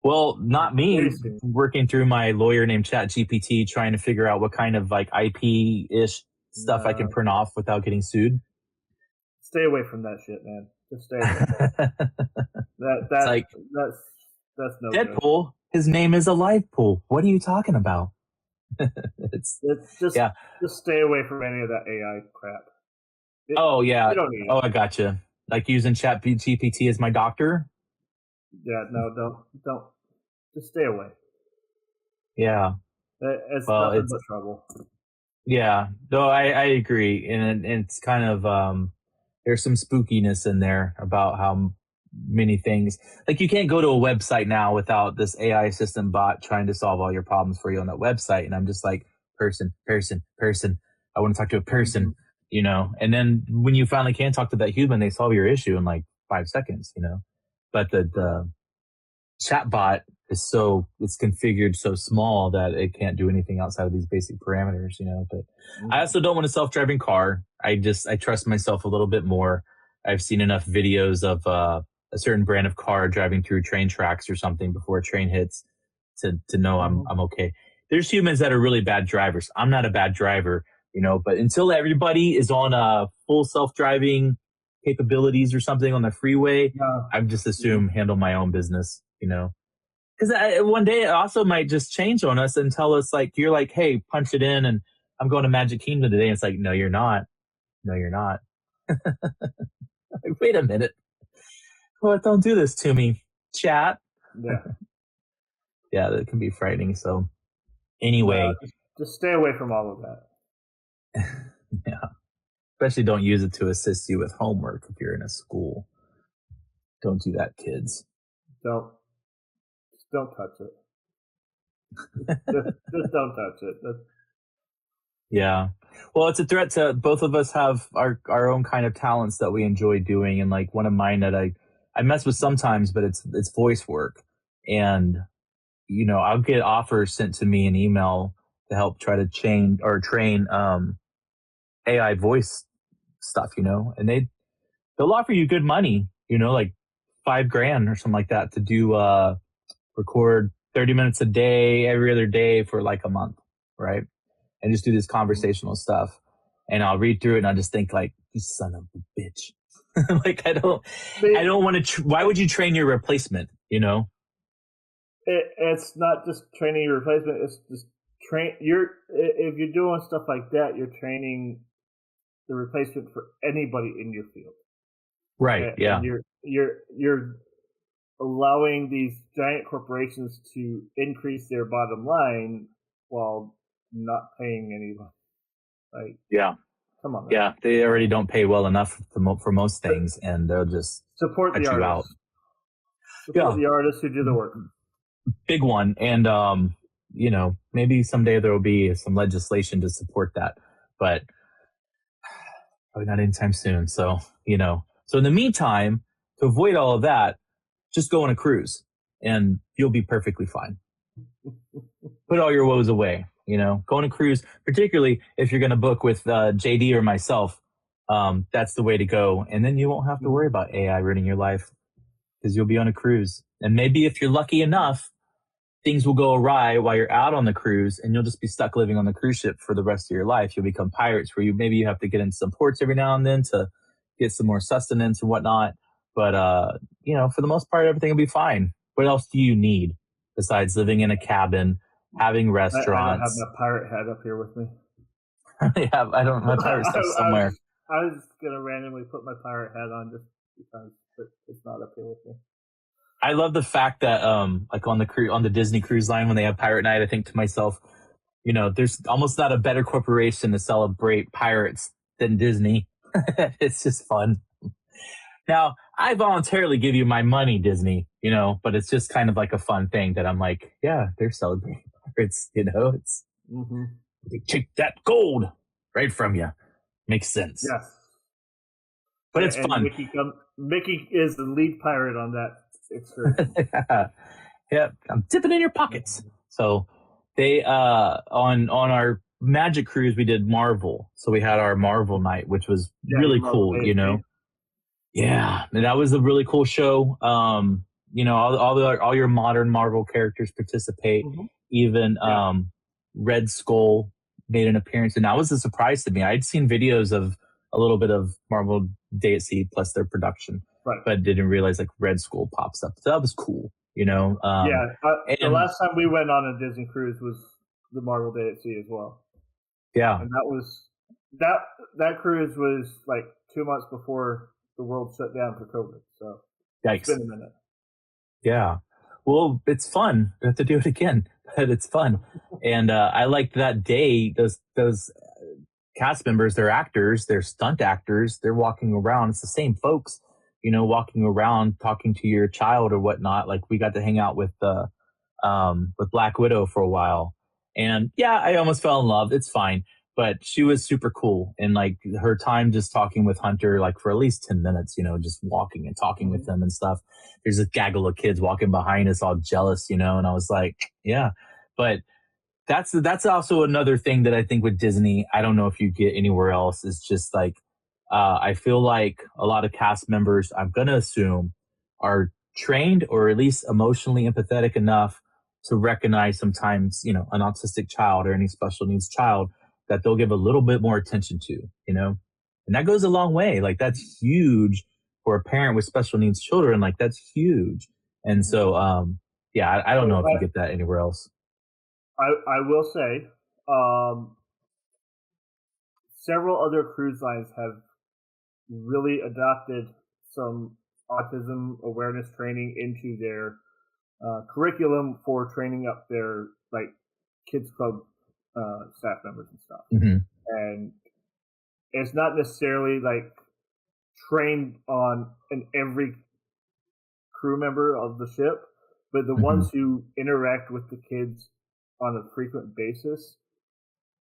Well, not me. Working through my lawyer named ChatGPT, trying to figure out what kind of like IP-ish stuff I can print off without getting sued. Stay away from that shit, man. Just stay away. That's no Deadpool. Good. His name is a live pool. What are you talking about? Just stay away from any of that AI crap. You don't need it. I gotcha. Like using ChatGPT as my doctor. Yeah, no, don't. Just stay away. Yeah, it's nothing but trouble. Yeah, no, I agree, and it's kind of there's some spookiness in there about how many things, like you can't go to a website now without this AI assistant bot trying to solve all your problems for you on that website, and I'm just like, person. I want to talk to a person, you know. And then when you finally can talk to that human, they solve your issue in like 5 seconds, you know. But the chat bot is it's configured so small that it can't do anything outside of these basic parameters, you know. But I also don't want a self-driving car. I trust myself a little bit more. I've seen enough videos of a certain brand of car driving through train tracks or something before a train hits to know I'm okay. There's humans that are really bad drivers. I'm not a bad driver, you know, but until everybody is on full self-driving capabilities or something on the freeway, I just assume handle my own business, you know. Because one day it also might just change on us and tell us, like, you're like, hey, punch it in and I'm going to Magic Kingdom today. And it's like, no, you're not. No, you're not. Like, wait a minute. Well, don't do this to me, chat. Yeah. Yeah, that can be frightening. So Anyway, just stay away from all of that. yeah. Especially don't use it to assist you with homework if you're in a school. Don't do that, kids. Don't touch it. just don't touch it. Yeah. Well, it's a threat to both of us have our own kind of talents that we enjoy doing. And like one of mine that I mess with sometimes, but it's voice work. And, you know, I'll get offers sent to me in email to help try to train AI voice stuff, you know, and they'll offer you good money, you know, like $5,000 or something like that to do, record 30 minutes a day, every other day for like a month. Right. And just do this conversational stuff. And I'll read through it and I'll just think like, you son of a bitch. Like, I don't want to, why would you train your replacement? You know? It's not just training your replacement. It's just if you're doing stuff like that, you're training the replacement for anybody in your field. Right. Yeah. And you're allowing these giant corporations to increase their bottom line while not paying anybody. Like, yeah, come on. Man. Yeah, they already don't pay well enough for most things, and they'll just support the artists. Support the artists who do the work. Big one, and you know, maybe someday there will be some legislation to support that, but probably not anytime soon. So, you know, so in the meantime, to avoid all of that, just go on a cruise, and you'll be perfectly fine. Put all your woes away. You know, go on a cruise, particularly if you're going to book with JD or myself. That's the way to go. And then you won't have to worry about AI ruining your life because you'll be on a cruise. And maybe if you're lucky enough, things will go awry while you're out on the cruise and you'll just be stuck living on the cruise ship for the rest of your life. You'll become pirates where maybe you have to get in some ports every now and then to get some more sustenance and whatnot. But, you know, for the most part, everything will be fine. What else do you need besides living in a cabin? Having restaurants. I don't have my pirate hat up here with me. I don't. My pirate stuff somewhere. I was gonna randomly put my pirate hat on just because it's not up here with me. I love the fact that, like on the Disney Cruise Line when they have Pirate Night, I think to myself, you know, there's almost not a better corporation to celebrate pirates than Disney. It's just fun. Now, I voluntarily give you my money, Disney, you know, but it's just kind of like a fun thing that I'm like, yeah, they're celebrating pirates, you know, it's, they take that gold right from you. Makes sense. Yes. But it's fun. Mickey is the lead pirate on that excursion. Yeah, I'm dipping in your pockets. So they, on our Magic Cruise, we did Marvel. So we had our Marvel night, which was really cool, you know. Yeah, and that was a really cool show. You know, all your modern Marvel characters participate. Even Red Skull made an appearance, and that was a surprise to me. I'd seen videos of a little bit of Marvel Day at Sea plus their production, but didn't realize like Red Skull pops up. So that was cool, you know. The last time we went on a Disney cruise was the Marvel Day at Sea as well. Yeah, and that cruise was like 2 months before the world shut down for COVID. So yikes. It's been a minute. Yeah. Well, it's fun. We have to do it again, but it's fun. And I liked that day, those cast members, they're actors, they're stunt actors, they're walking around. It's the same folks, you know, walking around, talking to your child or whatnot. Like we got to hang out with Black Widow for a while. And yeah, I almost fell in love. It's fine. But she was super cool. And like her time just talking with Hunter, like for at least 10 minutes, you know, just walking and talking with them and stuff. There's a gaggle of kids walking behind us all jealous, you know, and I was like, yeah. But that's also another thing that I think with Disney, I don't know if you get anywhere else, is just like, I feel like a lot of cast members, I'm going to assume, are trained or at least emotionally empathetic enough to recognize sometimes, you know, an autistic child or any special needs child that they'll give a little bit more attention to, you know, and that goes a long way. Like that's huge for a parent with special needs children. Like that's huge. And so, yeah, I don't know if you get that anywhere else. I will say, several other cruise lines have really adopted some autism awareness training into their curriculum for training up their like kids club staff members and stuff, Mm-hmm. and it's not necessarily like trained on every crew member of the ship, but the ones who interact with the kids on a frequent basis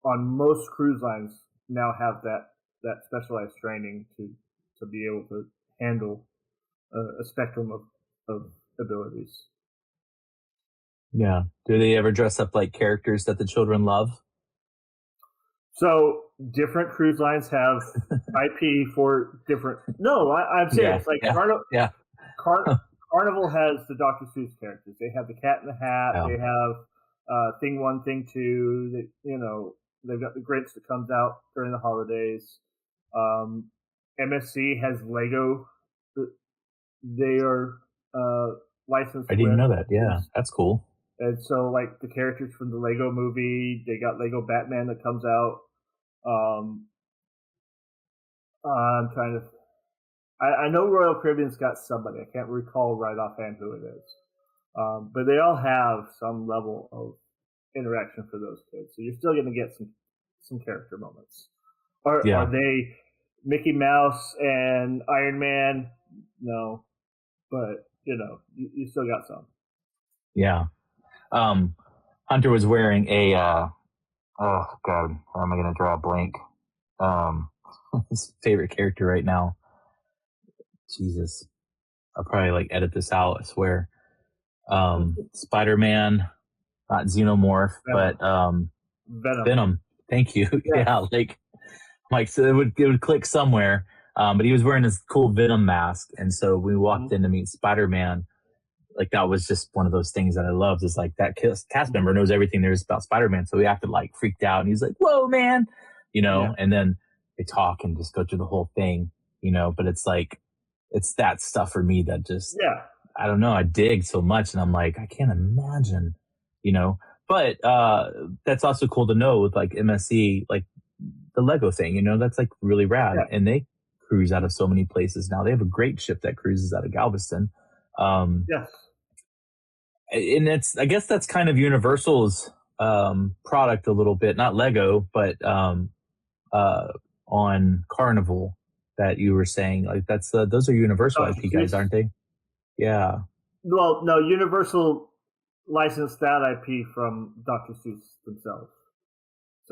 on most cruise lines now have that specialized training to be able to handle a spectrum of abilities. Yeah. Do they ever dress up like characters that the children love? So different cruise lines have IP for different. No, I'm saying it's like Carnival has the Dr. Seuss characters. They have the Cat in the Hat. Oh. They have Thing 1, Thing 2. They've got the Grinch that comes out during the holidays. MSC has Lego. They are licensed. I didn't know that. Yeah, that's cool. And so, like the characters from the Lego movie, they got Lego Batman that comes out. I'm trying to. I know Royal Caribbean's got somebody. I can't recall right offhand who it is. But they all have some level of interaction for those kids. So you're still going to get some character moments. Are they Mickey Mouse and Iron Man? No. But, you still got some. Yeah. Hunter was wearing a, oh God, how am I going to draw a blank? His favorite character right now. Jesus. I'll probably edit this out, I swear. Spider-Man, not Xenomorph, but Venom. Thank you. Yeah, so it would click somewhere. But he was wearing this cool Venom mask, and so we walked in to meet Spider-Man. That was just one of those things that I loved. Is that cast member knows everything there is about Spider-Man, so we acted freaked out, and he's like, "Whoa, man," And then they talk and just go through the whole thing, But it's that stuff for me that just I don't know. I dig so much, and I'm I can't imagine, But that's also cool to know with MSC, the Lego thing, that's really rad, and they cruise out of so many places now. They have a great ship that cruises out of Galveston. Yes. And I guess that's kind of Universal's product a little bit, not Lego, but on Carnival that you were saying, that's those are Universal IP guys, aren't they? Yeah. Well, no, Universal licensed that IP from Dr. Seuss themselves.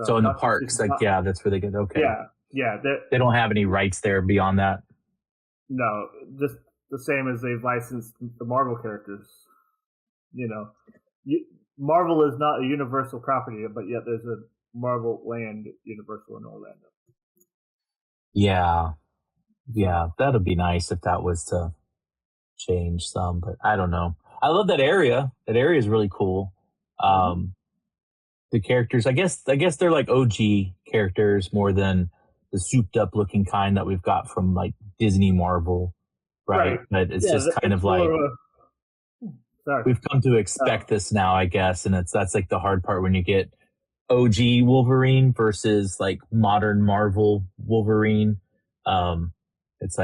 So in the parks, that's where they get. Okay. Yeah. They don't have any rights there beyond that. No, just the same as they've licensed the Marvel characters. Marvel is not a Universal property, but yet there's a Marvel Land Universal in Orlando. Yeah, that'd be nice if that was to change some, but I don't know. I love that area. That area is really cool. The characters, I guess they're OG characters more than the souped up looking kind that we've got from Disney Marvel, right? But it's just kind of we've come to expect this now, I guess, and that's the hard part when you get OG Wolverine versus modern Marvel Wolverine. It's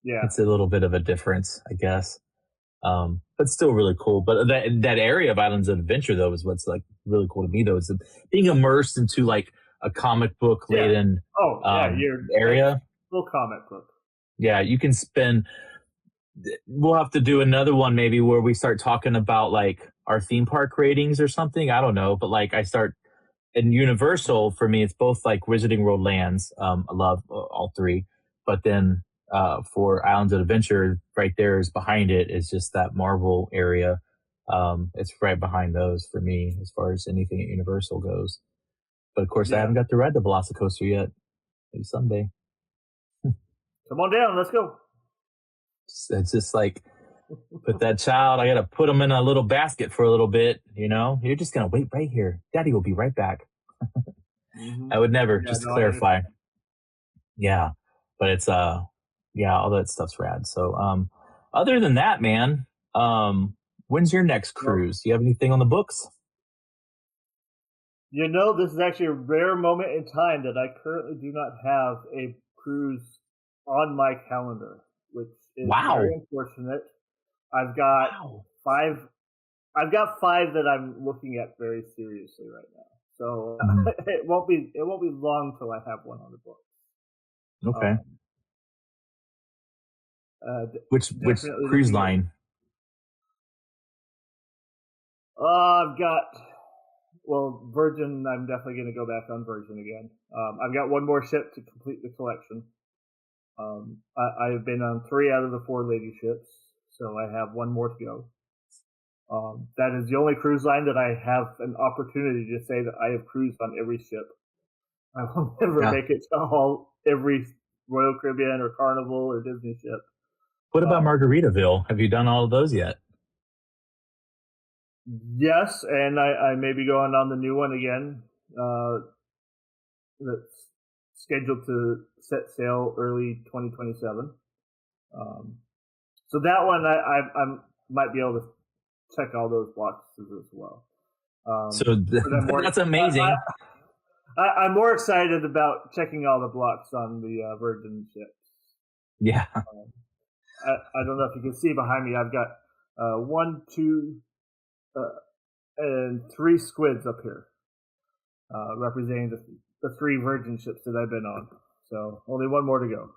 it's a little bit of a difference, I guess. But still really cool. But that area of Islands of Adventure, though, is what's really cool to me, though, is being immersed into a comic book laden area. Full comic book. Yeah, you can spend. We'll have to do another one maybe where we start talking about our theme park ratings or something. I don't know, but I start in Universal for me, it's both Wizarding World lands. I love all three, but then for Islands of Adventure, right there is behind it is just that Marvel area. It's right behind those for me as far as anything at Universal goes. But of course, I haven't got to ride the Velocicoaster yet. Maybe someday. Come on down, let's go. It's just put that child, I got to put him in a little basket for a little bit, You're just going to wait right here. Daddy will be right back. I would never, just to clarify. Yeah. But it's, all that stuff's rad. So, other than that, man, when's your next cruise? Do you have anything on the books? This is actually a rare moment in time that I currently do not have a cruise on my calendar, which is very unfortunate. I've got 5 I've got 5 that I'm looking at very seriously right now. So Mhm. it won't be long till I have one on the books. Okay. Um, Which Definitely cruise looking at. line? I've got Virgin. I'm definitely going to go back on Virgin again. I've got one more ship to complete the collection. I've been on 3 out of the 4 lady ships, so I have one more to go. That is the only cruise line that I have an opportunity to say that I have cruised on every ship. I will never Yeah. make it to every Royal Caribbean or Carnival or Disney ship. What about Um, Margaritaville? Have you done all of those yet? Yes, and I may be going on the new one again. That's scheduled to set sail early 2027. So that one I might be able to check all those boxes as well. So But I'm more, that's amazing. I'm more excited about checking all the blocks on the Virgin ships. Yeah. I don't know if you can see behind me. I've got 1, 2, and 3 squids up here, representing the 3 Virgin ships that I've been on. So only one more to go.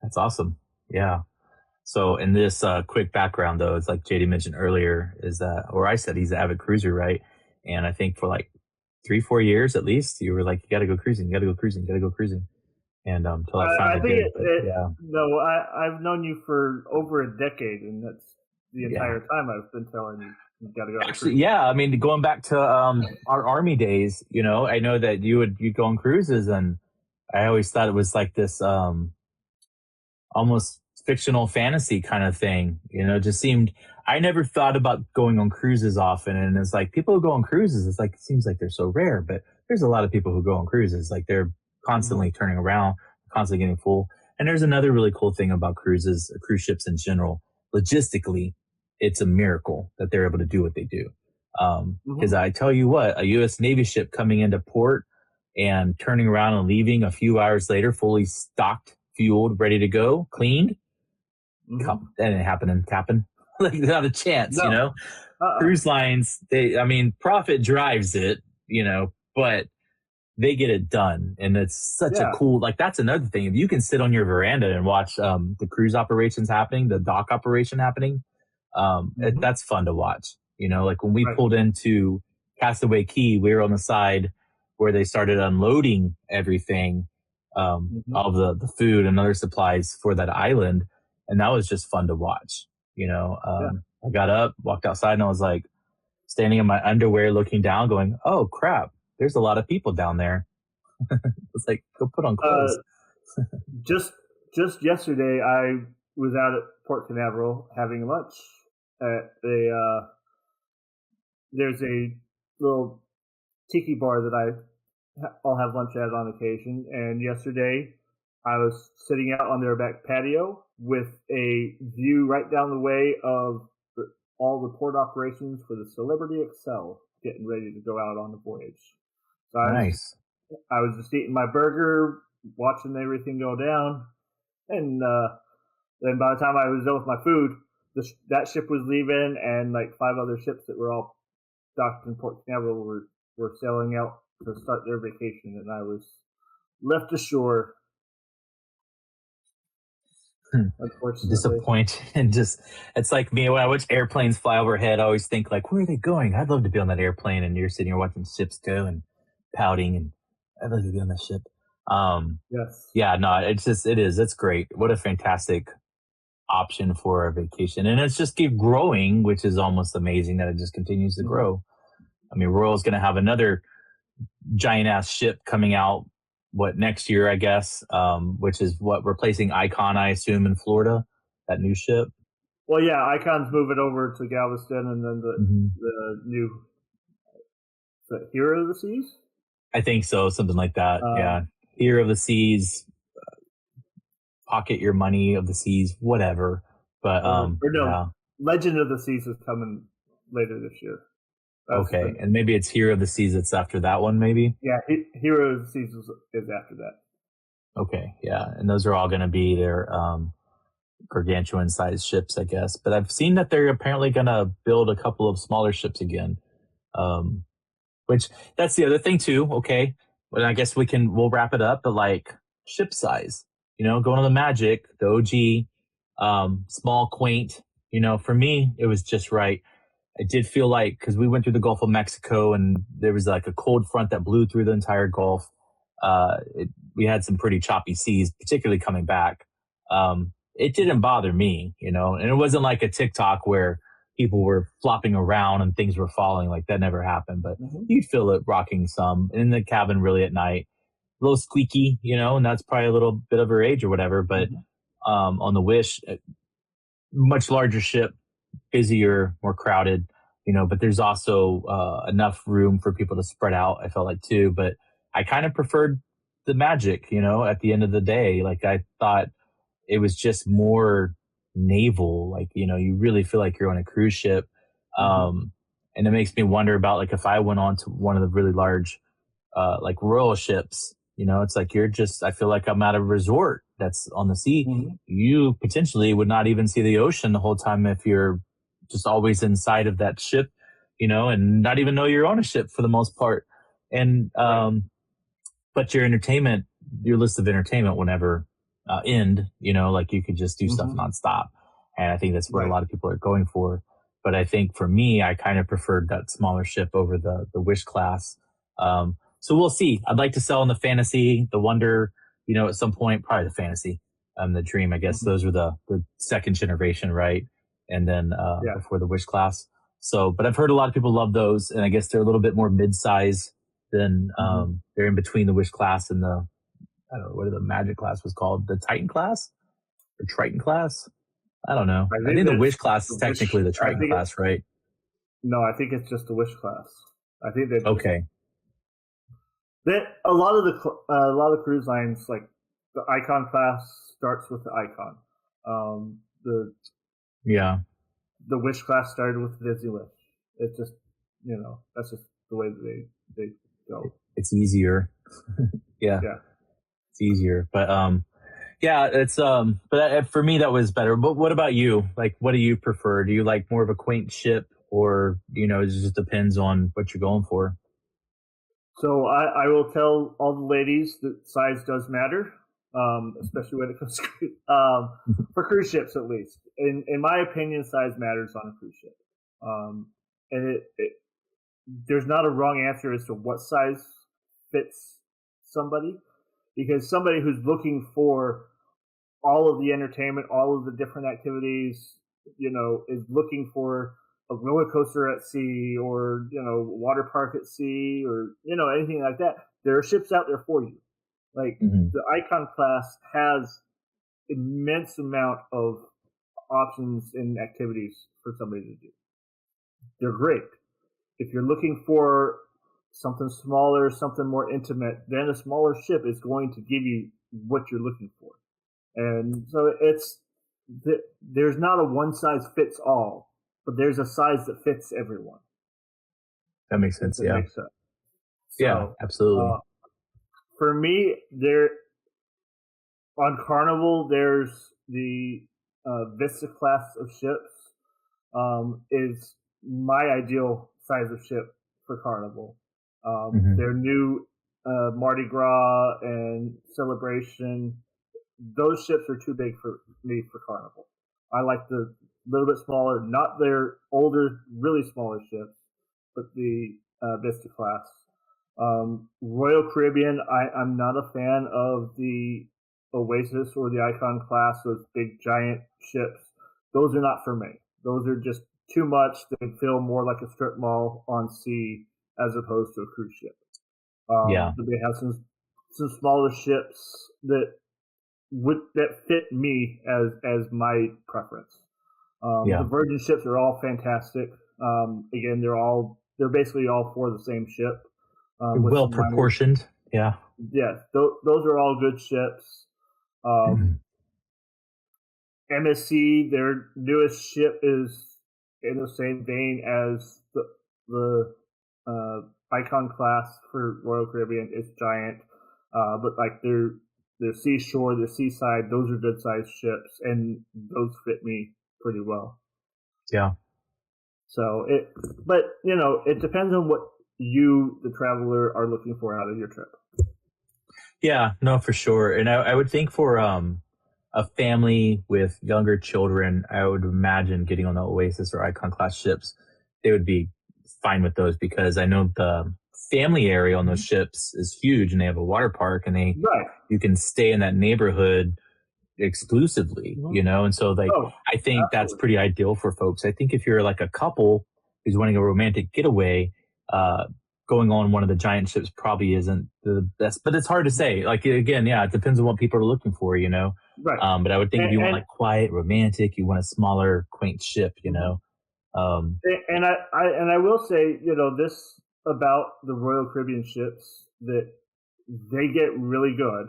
That's awesome. Yeah. So in this quick background, though, it's like JD mentioned earlier, is that, or I said he's an avid cruiser, right? And I think for like 3-4 years at least, you were like, you got to go cruising, you got to go cruising, you got to go cruising. And until I finally think did. But yeah. No, I've known you for over a decade, and that's the Yeah. entire time I've been telling you got to go. Actually, yeah. I mean, going back to our Army days, you know, I know that you'd go on cruises, and I always thought it was like this almost fictional fantasy kind of thing. You know, it just seemed, I never thought about going on cruises often, and it's like people who go on cruises, it's like it seems like they're so rare, but there's a lot of people who go on cruises, like they're constantly turning around, constantly getting full. And there's another really cool thing about cruises, cruise ships in general. Logistically, it's a miracle that they're able to do what they do. Because I tell you what, a U.S. Navy ship coming into port and turning around and leaving a few hours later, fully stocked, fueled, ready to go, cleaned, that didn't happen in Captain. Like, not a chance, you know? Cruise lines, profit drives it, you know, but they get it done. And it's such a cool, like, that's another thing. If you can sit on your veranda and watch the cruise operations happening, the dock operation happening, that's fun to watch. You know, like when we pulled into Castaway Cay, we were on the side where they started unloading everything, all the food and other supplies for that island. And that was just fun to watch. You know, I got up, walked outside, and I was like standing in my underwear looking down going, oh crap, there's a lot of people down there. It's like, go put on clothes. Just yesterday, I was out at Port Canaveral having lunch at there's a little tiki bar that I'll have lunch at on occasion. And yesterday, I was sitting out on their back patio with a view right down the way of all the port operations for the Celebrity Excel getting ready to go out on the voyage. So Nice. I was just eating my burger, watching everything go down, and then by the time I was done with my food, that ship was leaving, and like 5 other ships that were all docked in Port Canaveral were sailing out to start their vacation, and I was left ashore. Unfortunately, disappointed. And just, it's like me when I watch airplanes fly overhead, I always think like, where are they going? I'd love to be on that airplane. And you're sitting here watching ships go and pouting, and I'd love to be on that ship. Yes. Yeah, no, it's great. What a fantastic option for a vacation. And it's just keep growing, which is almost amazing that it just continues to grow. I mean, Royal's going to have another giant ass ship coming out next year, I guess, which is replacing Icon, I assume, in Florida, that new ship. Well, yeah, Icon's moving over to Galveston, and then the new Hero of the Seas. I think so, something like that. Yeah, Hero of the Seas, Pocket Your Money of the Seas, whatever. But Legend of the Seas is coming later this year. Okay, and maybe it's Hero of the Seas that's after that one, maybe? Yeah, Hero of the Seas is after that. Okay, yeah, and those are all going to be their gargantuan sized ships, I guess. But I've seen that they're apparently going to build a couple of smaller ships again. Um, which that's the other thing too. Okay, but I guess we'll wrap it up. But like ship size, going on the Magic, the OG, small, quaint. For me, it was just right. I did feel like because we went through the Gulf of Mexico and there was like a cold front that blew through the entire Gulf. We had some pretty choppy seas, particularly coming back. It didn't bother me, and it wasn't like a TikTok where people were flopping around and things were falling. Like that never happened, but you'd feel it rocking some in the cabin really at night, a little squeaky, and that's probably a little bit of her age or whatever. But on the Wish, much larger ship, busier, more crowded, but there's also enough room for people to spread out, I felt like too. But I kind of preferred the Magic, at the end of the day. Like I thought it was just more naval, like, you really feel like you're on a cruise ship. And it makes me wonder about like if I went on to one of the really large like royal ships, it's like I feel like I'm at a resort that's on the sea. You potentially would not even see the ocean the whole time if you're just always inside of that ship, and not even know you're on a ship for the most part. And but your list of entertainment will never end, like you could just do stuff nonstop. And I think that's what a lot of people are going for. But I think for me, I kind of preferred that smaller ship over the Wish class. So we'll see. I'd like to sell in the Fantasy, the Wonder, at some point, probably the Fantasy, the Dream. I guess those were the second generation, right? And then before the Wish class. So, but I've heard a lot of people love those, and I guess they're a little bit more mid-size than they're in between the Wish class and I don't know what the Magic class was called, the Titan class or Triton class. I don't know. I think the Wish class is technically the Triton class, right? No, I think it's just the Wish class. I think that okay. A lot of cruise lines, like the Icon class, starts with the Icon. The Wish class started with Disney Wish. It's just that's just the way that they go. It's easier. Yeah. It's easier, but it's but for me that was better. But what about you? Like, what do you prefer? Do you like more of a quaint ship, or it just depends on what you're going for? So I will tell all the ladies that size does matter, especially when it comes to for cruise ships, at least. In my opinion, size matters on a cruise ship, and there's not a wrong answer as to what size fits somebody. Because somebody who's looking for all of the entertainment, all of the different activities, is looking for a roller coaster at sea or, water park at sea or, anything like that. There are ships out there for you. Like the Icon class has immense amount of options and activities for somebody to do. They're great. If you're looking for something smaller, something more intimate, then a smaller ship is going to give you what you're looking for. And so there's not a one size fits all, but there's a size that fits everyone. That makes sense. Yeah. Makes sense. Yeah, absolutely. For me, on Carnival, there's the Vista class of ships is my ideal size of ship for Carnival. Their new Mardi Gras and Celebration, those ships are too big for me for Carnival. I like the little bit smaller, not their older, really smaller ships, but the Vista class. Royal Caribbean, I'm not a fan of the Oasis or the Icon class, those big giant ships. Those are not for me. Those are just too much. They feel more like a strip mall on sea as opposed to a cruise ship. But they have some smaller ships that fit me as my preference. The Virgin ships are all fantastic. Again, they're basically all for the same ship. Well proportioned. Yeah. Yes, those are all good ships. MSC, their newest ship is in the same vein as the Icon class for Royal Caribbean. It's giant, but like they're seashore, they're seaside. Those are good sized ships, and those fit me pretty well. Yeah. So but it depends on what you, the traveler, are looking for out of your trip. Yeah, no, for sure. And I would think for a family with younger children, I would imagine getting on the Oasis or Icon class ships, they would be fine with those, because I know the family area on those ships is huge, and they have a water park, and you can stay in that neighborhood exclusively, and so I think that's pretty ideal for folks. I think if you're like a couple who's wanting a romantic getaway, going on one of the giant ships probably isn't the best, but it's hard to say. Like, again, it depends on what people are looking for, Right. But I would think if you want like quiet, romantic, you want a smaller, quaint ship, And I will say, this about the Royal Caribbean ships, that they get really good,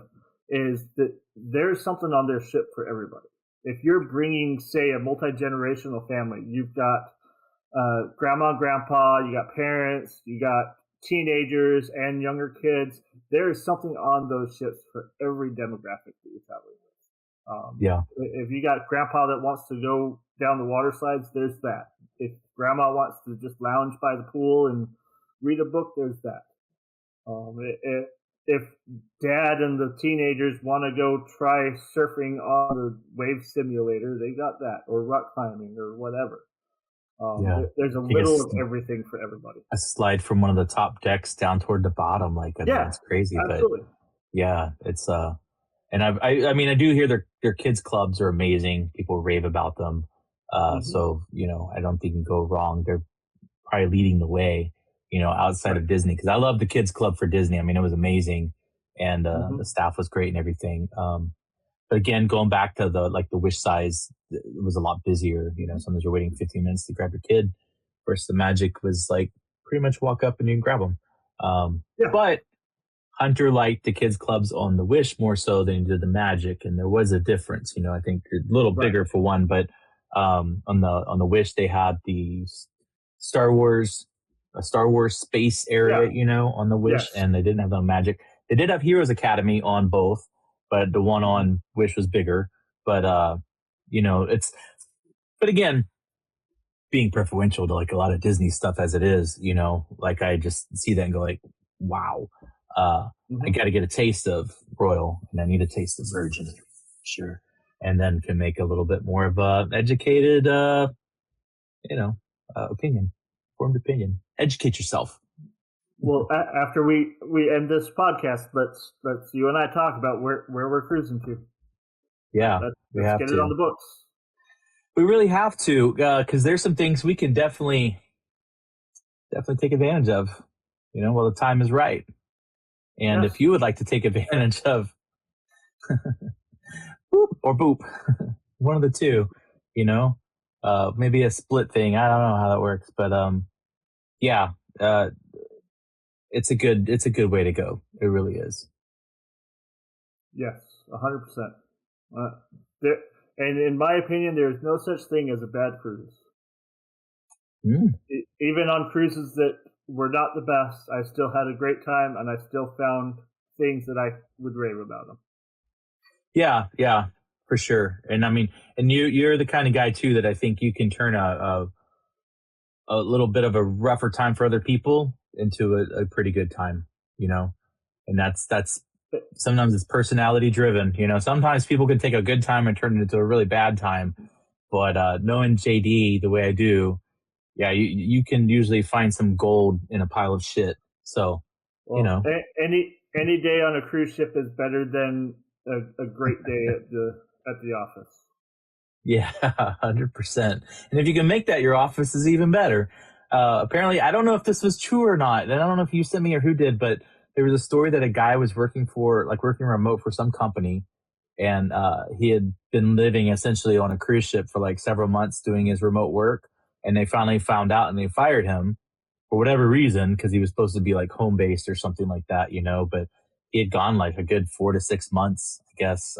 is that there's something on their ship for everybody. If you're bringing, say, a multi-generational family, you've got grandma and grandpa, you got parents, you got teenagers and younger kids. There is something on those ships for every demographic that you're traveling with. If you got grandpa that wants to go down the water slides, there's that. If grandma wants to just lounge by the pool and read a book, there's that. If dad and the teenagers want to go try surfing on the wave simulator, they got that, or rock climbing, or whatever. There's a little of everything for everybody. A slide from one of the top decks down toward the bottom, it's crazy. Absolutely. But it's and I mean, I do hear their kids clubs are amazing. People rave about them. So I don't think you can go wrong. They're probably leading the way, outside of Disney, because I love the kids club for Disney. I mean, it was amazing, and the staff was great and everything. But again, going back to the Wish size, it was a lot busier. Sometimes you're waiting 15 minutes to grab your kid. Versus the Magic was like pretty much walk up and you can grab them. But Hunter liked the kids clubs on the Wish more so than he did the Magic, and there was a difference. I think a little bigger for one, but on the Wish they had the Star Wars space area, on the Wish, and they didn't have the Magic. They did have Heroes Academy on both, but the one on Wish was bigger. But but again, being preferential to like a lot of Disney stuff as it is, I just see that and go like, wow, I got to get a taste of Royal, and I need a taste of Virgin, sure, and then can make a little bit more of a educated, formed opinion. Educate yourself. Well, after we end this podcast, let's you and I talk about where we're cruising to. Yeah, we have to get it on the books. We really have to, because there's some things we can definitely take advantage of, while the time is right. And if you would like to take advantage of boop or boop, one of the two, maybe a split thing. I don't know how that works, but it's a good way to go. It really is. Yes, 100%. And in my opinion, there is no such thing as a bad cruise. Even on cruises that were not the best, I still had a great time, and I still found things that I would rave about them. Yeah, for sure. And I mean, and you're the kind of guy too that I think you can turn a little bit of a rougher time for other people into a pretty good time, and that's sometimes it's personality driven. Sometimes people can take a good time and turn it into a really bad time, but knowing JD the way I do, you can usually find some gold in a pile of shit. So, any day on a cruise ship is better than a great day at the office. Yeah, 100%. And if you can make that your office, is even better. Apparently, I don't know if this was true or not. And I don't know if you sent me or who did, but there was a story that a guy was working remote for some company, and he had been living essentially on a cruise ship for like several months doing his remote work. And they finally found out and they fired him for whatever reason, because he was supposed to be like home based or something like that, but he had gone like a good 4 to 6 months, I guess,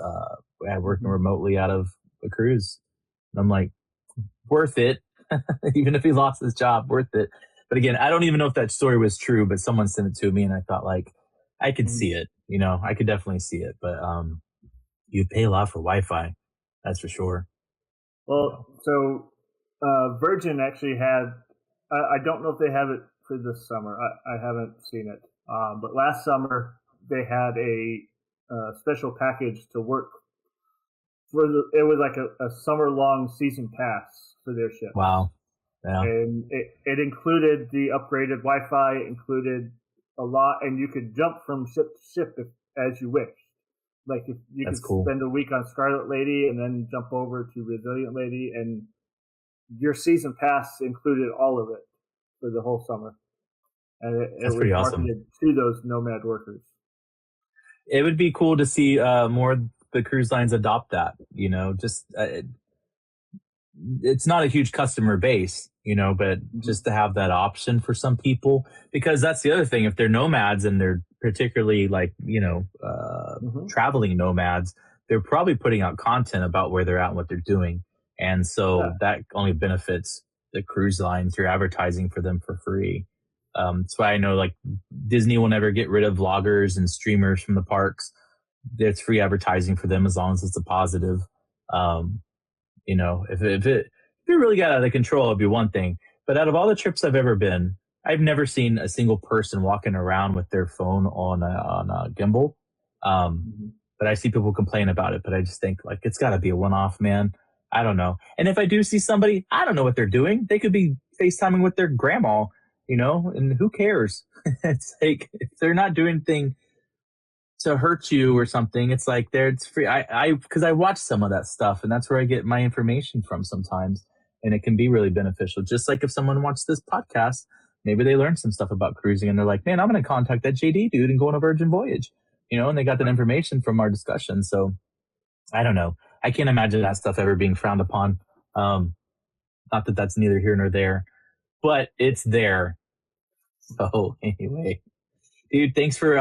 working remotely out of a cruise. And I'm like, worth it. Even if he lost his job, worth it. But again, I don't even know if that story was true, but someone sent it to me and I thought like, I could see it. I could definitely see it, but you'd pay a lot for Wi-Fi. That's for sure. Well, so Virgin actually had, I don't know if they have it for this summer. I haven't seen it. But last summer, they had a special package to work it was like a summer-long season pass for their ship. Wow. Yeah. And it included the upgraded Wi-Fi, included a lot, and you could jump from ship to ship as you wish. Like if you That's could cool. spend a week on Scarlet Lady and then jump over to Resilient Lady, and your season pass included all of it for the whole summer. And it was pretty awesome. marketed to those nomad workers. It would be cool to see more of the cruise lines adopt that. Just it's not a huge customer base, but just to have that option for some people, because that's the other thing. If they're nomads and they're particularly like, traveling nomads, they're probably putting out content about where they're at and what they're doing. And so that only benefits the cruise line through advertising for them for free. That's why I know like Disney will never get rid of vloggers and streamers from the parks. There's free advertising for them as long as it's a positive. If it really got out of control, it'd be one thing. But out of all the trips I've ever been, I've never seen a single person walking around with their phone on a gimbal. But I see people complain about it. But I just think like it's got to be a one-off, man. I don't know. And if I do see somebody, I don't know what they're doing. They could be FaceTiming with their grandma, and who cares? It's like if they're not doing anything to hurt you or something, it's like it's free. Because I watch some of that stuff, and that's where I get my information from sometimes, and it can be really beneficial. Just like if someone watched this podcast, maybe they learned some stuff about cruising, and they're like, "Man, I'm going to contact that JD dude and go on a Virgin voyage," and they got that information from our discussion. So I don't know. I can't imagine that stuff ever being frowned upon. Not that that's neither here nor there, but it's there. So anyway, dude, thanks for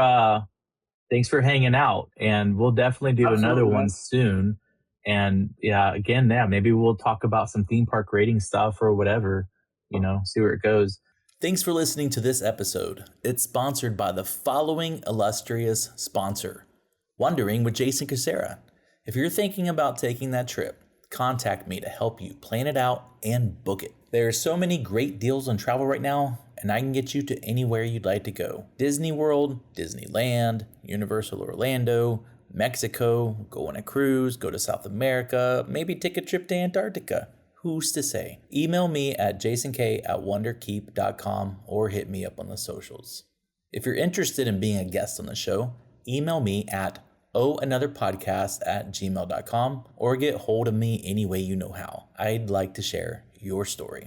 hanging out, and we'll definitely do another one soon. And maybe we'll talk about some theme park rating stuff or whatever, see where it goes. Thanks for listening to this episode. It's sponsored by the following illustrious sponsor, Wondering with Jason Casera. If you're thinking about taking that trip, contact me to help you plan it out and book it. There are so many great deals on travel right now, and I can get you to anywhere you'd like to go. Disney World, Disneyland, Universal Orlando, Mexico, go on a cruise, go to South America, maybe take a trip to Antarctica. Who's to say? Email me at jasonkay@wonderkeep.com or hit me up on the socials. If you're interested in being a guest on the show, email me at anotherpodcast@gmail.com or get hold of me any way you know how. I'd like to share your story.